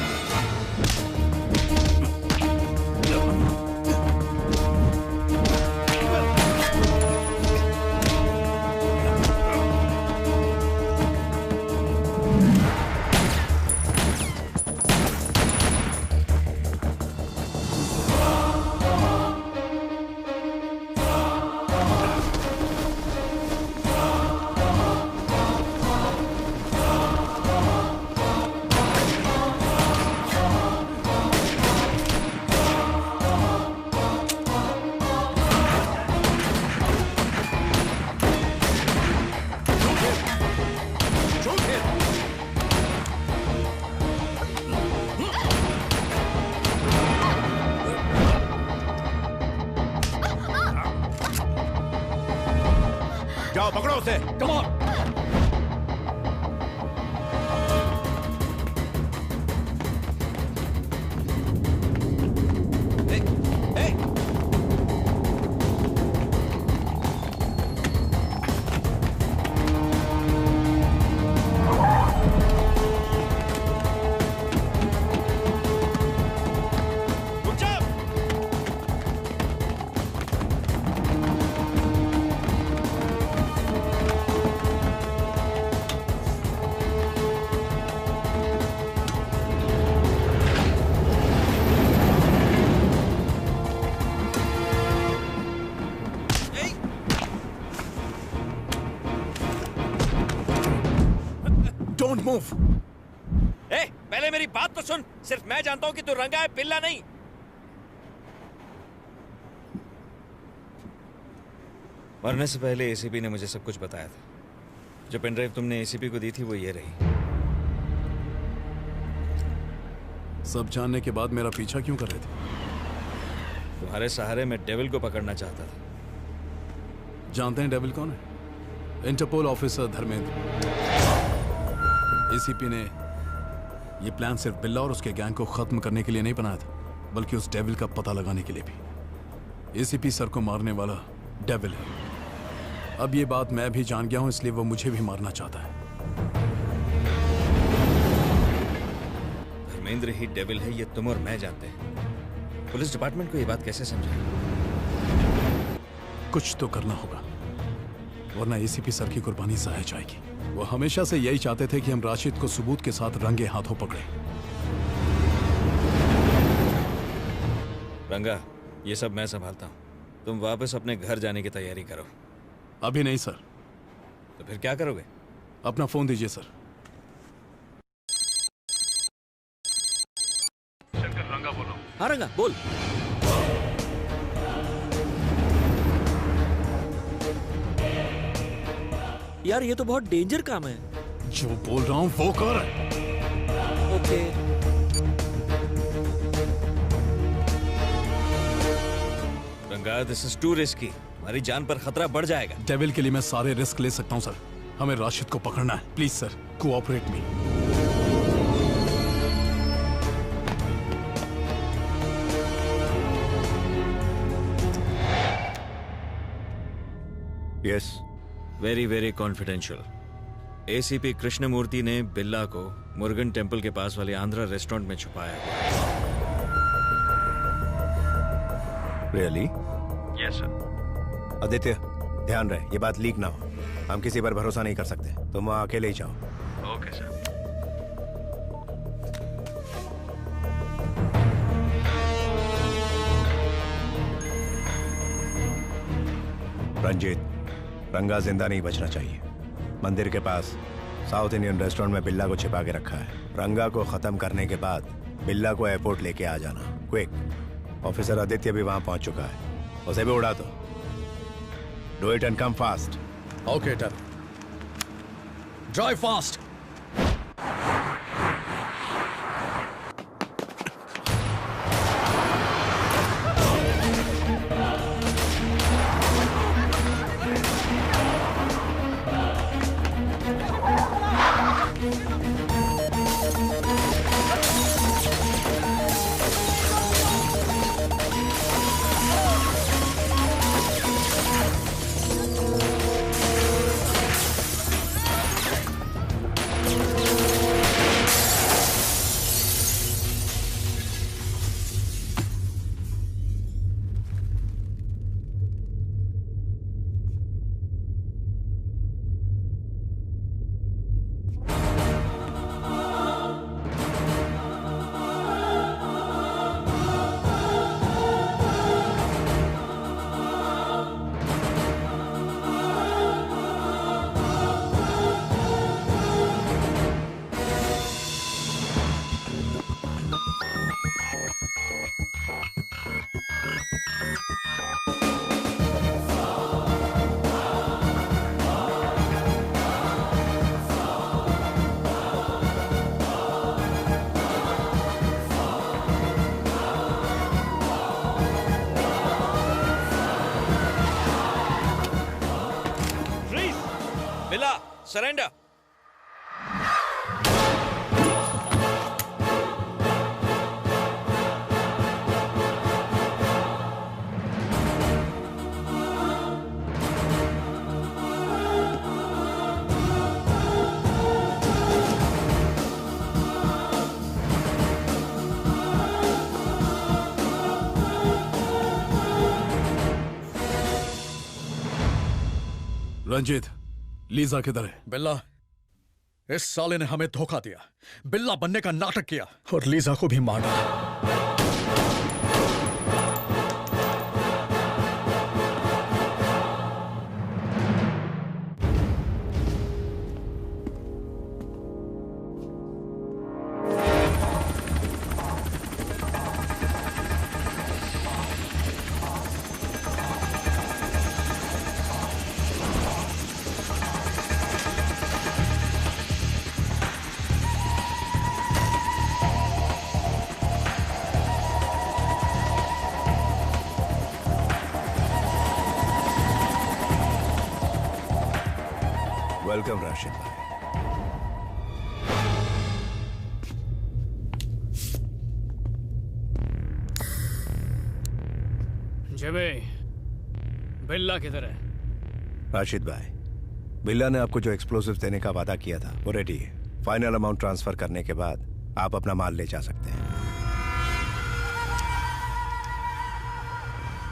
जाओ पकड़ो उसे। Come on. पहले मेरी बात तो सुन। सिर्फ मैं जानता हूं कि तू रंगा है, बिल्ला नहीं। मरने से पहले एसीपी ने मुझे सब कुछ बताया था। जो पेन ड्राइव तुमने एसीपी को दी थी वो ये रही। सब जानने के बाद मेरा पीछा क्यों कर रहे थे? तुम्हारे सहारे मैं डेविल को पकड़ना चाहता था। जानते हैं डेविल कौन है? Interpole officer Dharmendra. एसीपी ने ये प्लान सिर्फ बिल्ला और उसके गैंग को खत्म करने के लिए नहीं बनाया था, बल्कि उस डेविल का पता लगाने के लिए भी। एसीपी सर को मारने वाला डेविल है। अब ये बात मैं भी जान गया हूं, इसलिए वो मुझे भी मारना चाहता है। धर्मेंद्र ही डेविल है, ये तुम और मैं जानते हैं। पुलिस डिपार्टमेंट को ये बात कैसे समझाएं? कुछ तो करना होगा, वरना एसीपी सर की कुर्बानी जाया जाएगी। वो हमेशा से यही चाहते थे कि हम राशिद को सबूत के साथ रंगे हाथों पकड़ें। रंगा, ये सब मैं संभालता हूं। तुम वापस अपने घर जाने की तैयारी करो। अभी नहीं सर। तो फिर क्या करोगे? अपना फोन दीजिए सर। रंगा बोलो। हाँ रंगा बोल। यार ये तो बहुत डेंजर काम है। जो बोल रहा हूं वो कर। ओके। रंगा, दिस इज टू रिस्की। हमारी जान पर खतरा बढ़ जाएगा। डेविल के लिए मैं सारे रिस्क ले सकता हूं सर। हमें राशिद को पकड़ना है। Please sir, cooperate me. Yes. Very very confidential. ACP Krishnamurthy ने बिल्ला को मुर्गन टेम्पल के पास वाले आंध्रा रेस्टोरेंट में छुपाया। रियली? Yes sir. आदित्य, ध्यान रहे ये बात लीक ना हो। हम किसी पर भरोसा नहीं कर सकते। तुम वहां अकेले ही जाओ। Okay sir. रंजीत, रंगा जिंदा नहीं बचना चाहिए। मंदिर के पास साउथ इंडियन रेस्टोरेंट में बिल्ला को छिपा के रखा है। रंगा को खत्म करने के बाद बिल्ला को एयरपोर्ट लेके आ जाना, क्विक। ऑफिसर आदित्य भी वहां पहुंच चुका है, उसे भी उड़ा दो। Do it and come fast. Okay done. Drive fast. Surrender. Ranjeet, Lisa किधर है? बिल्ला, इस साले ने हमें धोखा दिया, बिल्ला बनने का नाटक किया और लीजा को भी मार डाला। वेलकम राशिद भाई। जेबे, बिल्ला किधर है? राशिद भाई, बिल्ला ने आपको जो एक्सप्लोसिव देने का वादा किया था वो रेडी है। फाइनल अमाउंट ट्रांसफर करने के बाद आप अपना माल ले जा सकते हैं।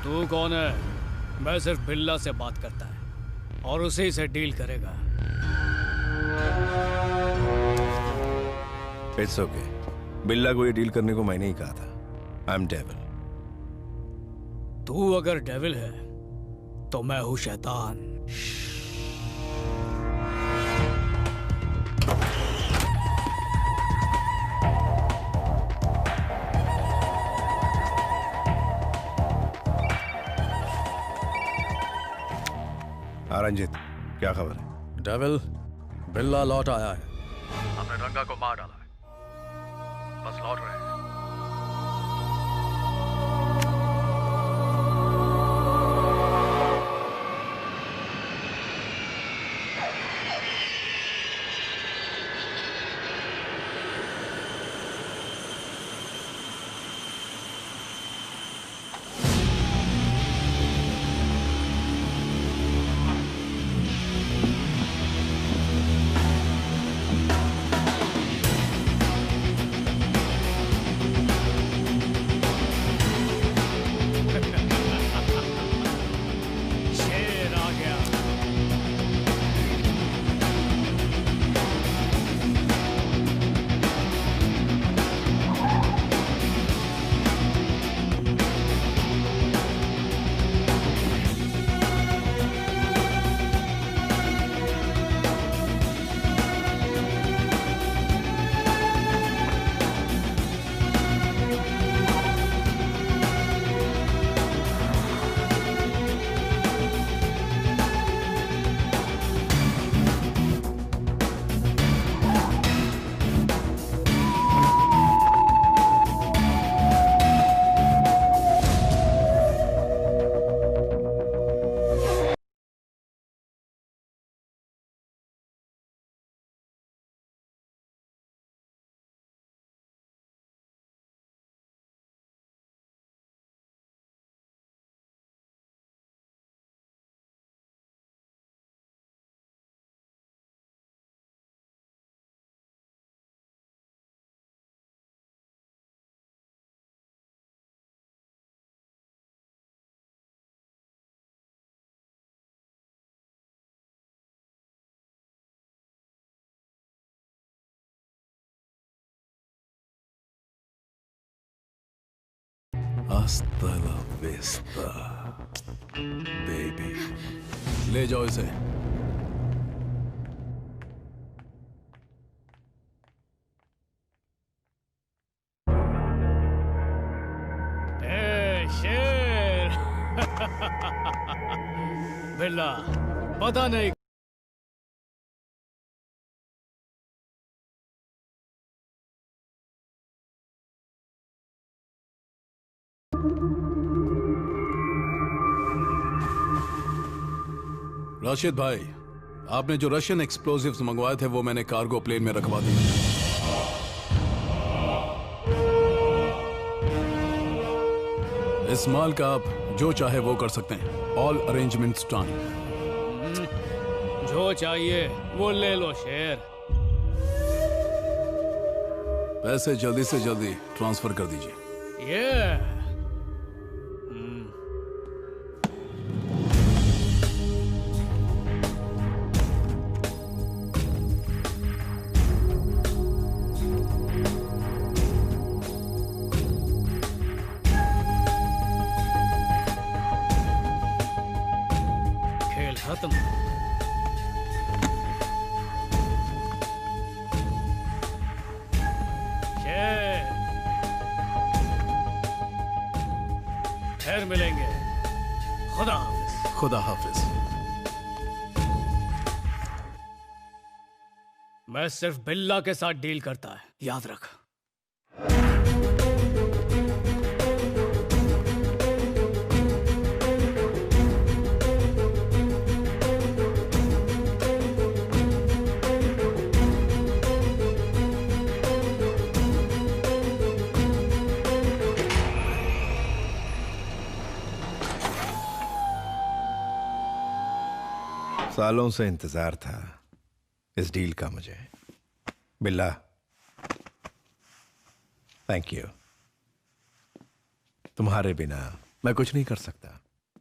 तू कौन है? मैं सिर्फ बिल्ला से बात करता है और उसी से डील करेगा। It's okay. बिल्ला को ये डील करने को मैंने ही कहा था। I am devil. तू अगर डेविल है तो मैं हूं शैतान। हाँ रंजित, क्या खबर है? डेविल, बिल्ला लौट आया है। हमने रंगा को मार डाला है, बस लौट रहे हैं। Hasta la vista, baby. ले जाओ इसे। शेर बिल्ला पता नहीं राशिद भाई, आपने जो रशियन एक्सप्लोजिव्स मंगवाए थे वो मैंने कार्गो प्लेन में रखवा दिए। इस माल का आप जो चाहे वो कर सकते हैं। All arrangements done. जो चाहिए वो ले लो शेर। पैसे जल्दी से जल्दी ट्रांसफर कर दीजिए। ये खत्म। फिर मिलेंगे। खुदा हाफिज। खुदा हाफिज। मैं सिर्फ बिल्ला के साथ डील करता है, याद रख। सालों से इंतजार था इस डील का मुझे। बिल्ला, थैंक यू। तुम्हारे बिना मैं कुछ नहीं कर सकता।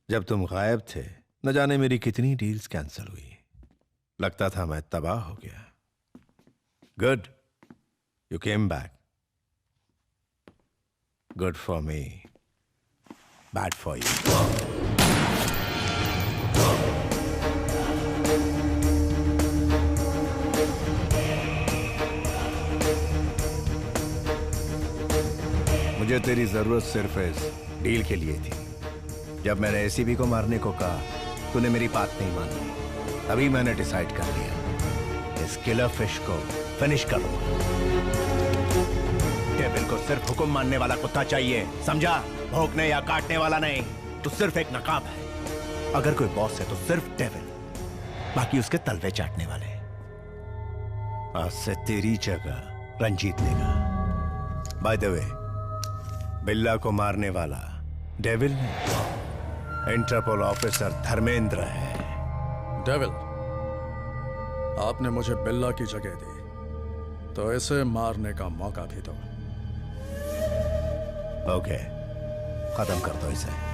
जब तुम गायब थे न जाने मेरी कितनी डील्स कैंसिल हुई। लगता था मैं तबाह हो गया। Good, you came back. Good for me, bad for you. मुझे तेरी जरूरत सिर्फ इस डील के लिए थी। जब मैंने एसीबी को मारने को कहा तूने मेरी बात नहीं मानी। तभी मैंने डिसाइड कर लिया इस किलर फिश को फिनिश करूंगा। डेविल को सिर्फ हुक्म मानने वाला कुत्ता चाहिए, समझा? भौंकने या काटने वाला नहीं। तू सिर्फ एक नकाब है। अगर कोई बॉस है तो सिर्फ डेविल, बाकी उसके तलवे चाटने वाले। आज से तेरी जगह रंजीत लेगा। बाय द वे, बिल्ला को मारने वाला डेविल नहीं, इंटरपोल ऑफिसर धर्मेंद्र है। डेविल, आपने मुझे बिल्ला की जगह दी तो इसे मारने का मौका भी दो। ओके, खत्म कर दो इसे।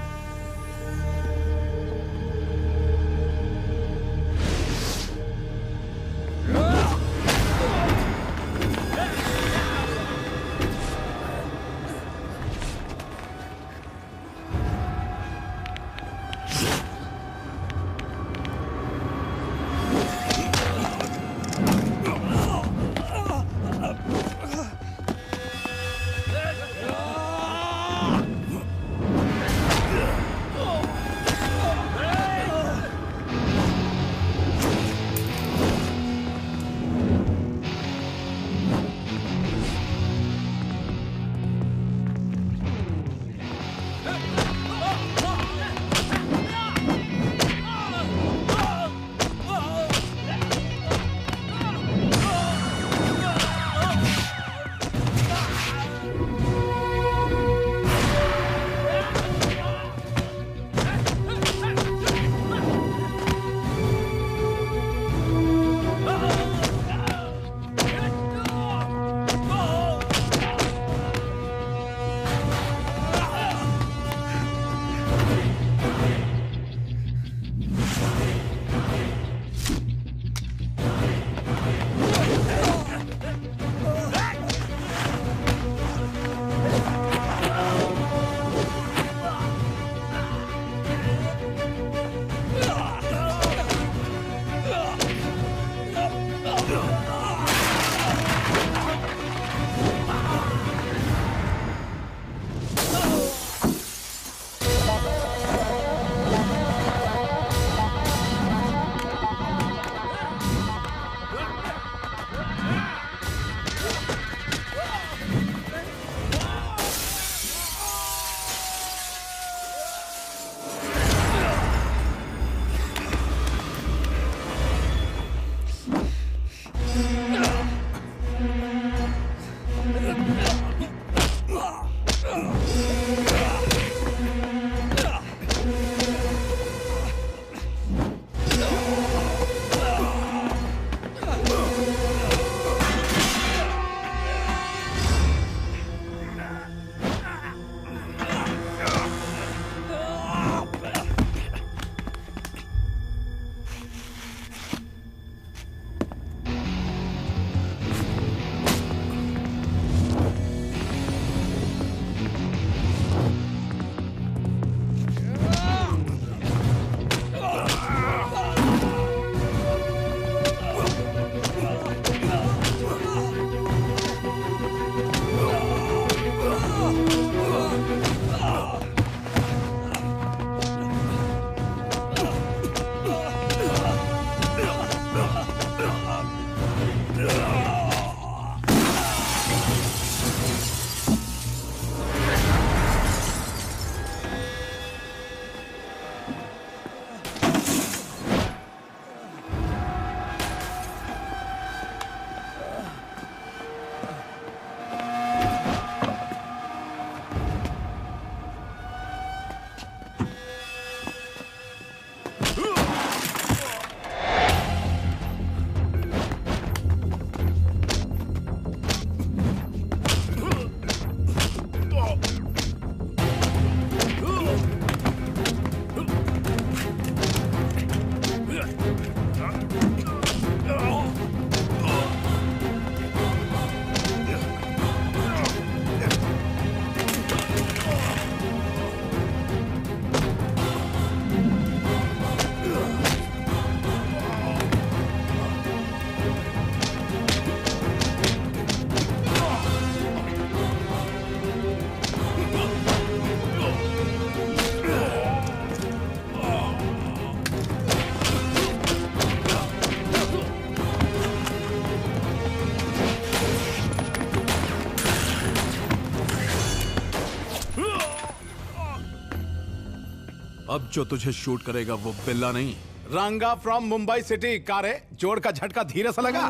अब जो तुझे शूट करेगा वो बिल्ला नहीं, रंगा फ्रॉम मुंबई सिटी। कारे जोड़ का झटका धीरे से लगा।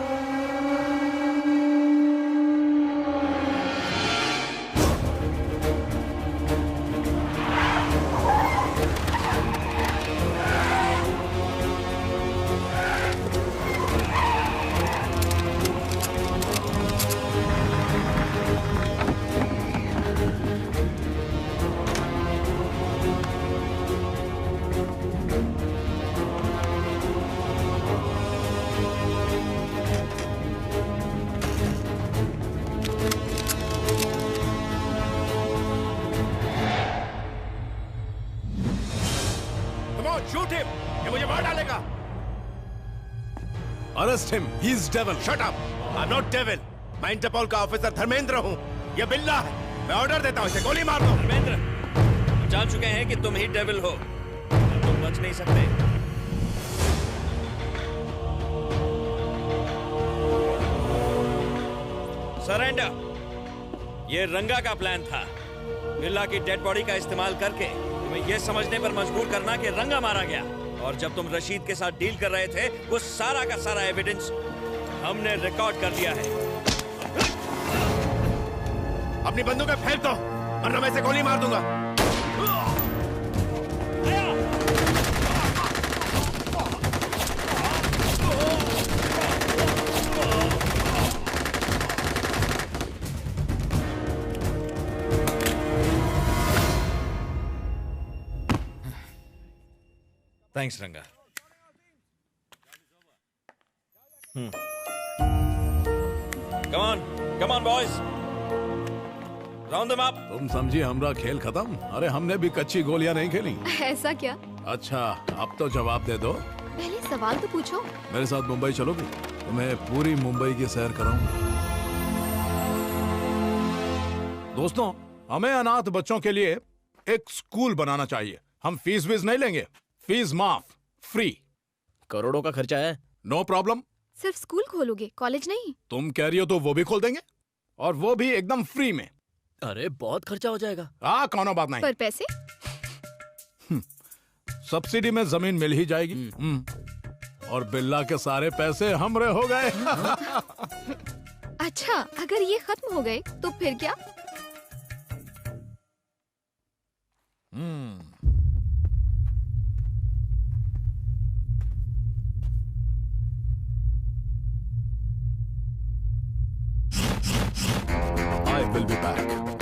शूट हिम, ये मुझे मार डालेगा। Arrest him, he is devil. Shut up, I'm not devil. मैं इंटरपोल का ऑफिसर धर्मेंद्र हूँ। ये बिल्ला है। मैं ऑर्डर देता हूँ इसे गोली मार दो। धर्मेंद्र, हम जान चुके हैं कि तुम ही डेविल हो, तुम बच नहीं सकते। सरेंडर। ये रंगा का प्लान था, बिल्ला की डेड बॉडी का इस्तेमाल करके तुम्हें यह समझने पर मजबूर करना कि रंगा मारा गया। और जब तुम रशीद के साथ डील कर रहे थे, वो सारा का सारा एविडेंस हमने रिकॉर्ड कर लिया है। अपनी बंदूकें फेंक दो, वरना मैं इसे गोली मार दूंगा। थैंक्स रंगा। Come on boys, round them up. तुम समझी हमरा खेल खत्म? अरे हमने भी कच्ची गोलियां नहीं खेली। ऐसा क्या? अच्छा, अब तो जवाब दे दो। पहले सवाल तो पूछो। मेरे साथ मुंबई चलोगी? तुम्हें पूरी मुंबई की सैर कराऊंगा। दोस्तों, हमें अनाथ बच्चों के लिए एक स्कूल बनाना चाहिए। हम फीस वीस नहीं लेंगे, फीस माफ, फ्री। करोड़ों का खर्चा है। No problem. सिर्फ स्कूल खोलोगे, कॉलेज नहीं? तुम कह रही हो तो वो भी खोल देंगे, और वो भी एकदम फ्री में। अरे बहुत खर्चा हो जाएगा। हाँ, कौनो बात नहीं। पर पैसे? सब्सिडी में जमीन मिल ही जाएगी। और बिल्ला के सारे पैसे हमरे हो गए। अच्छा, अगर ये खत्म हो गए तो फिर क्या? I will be back.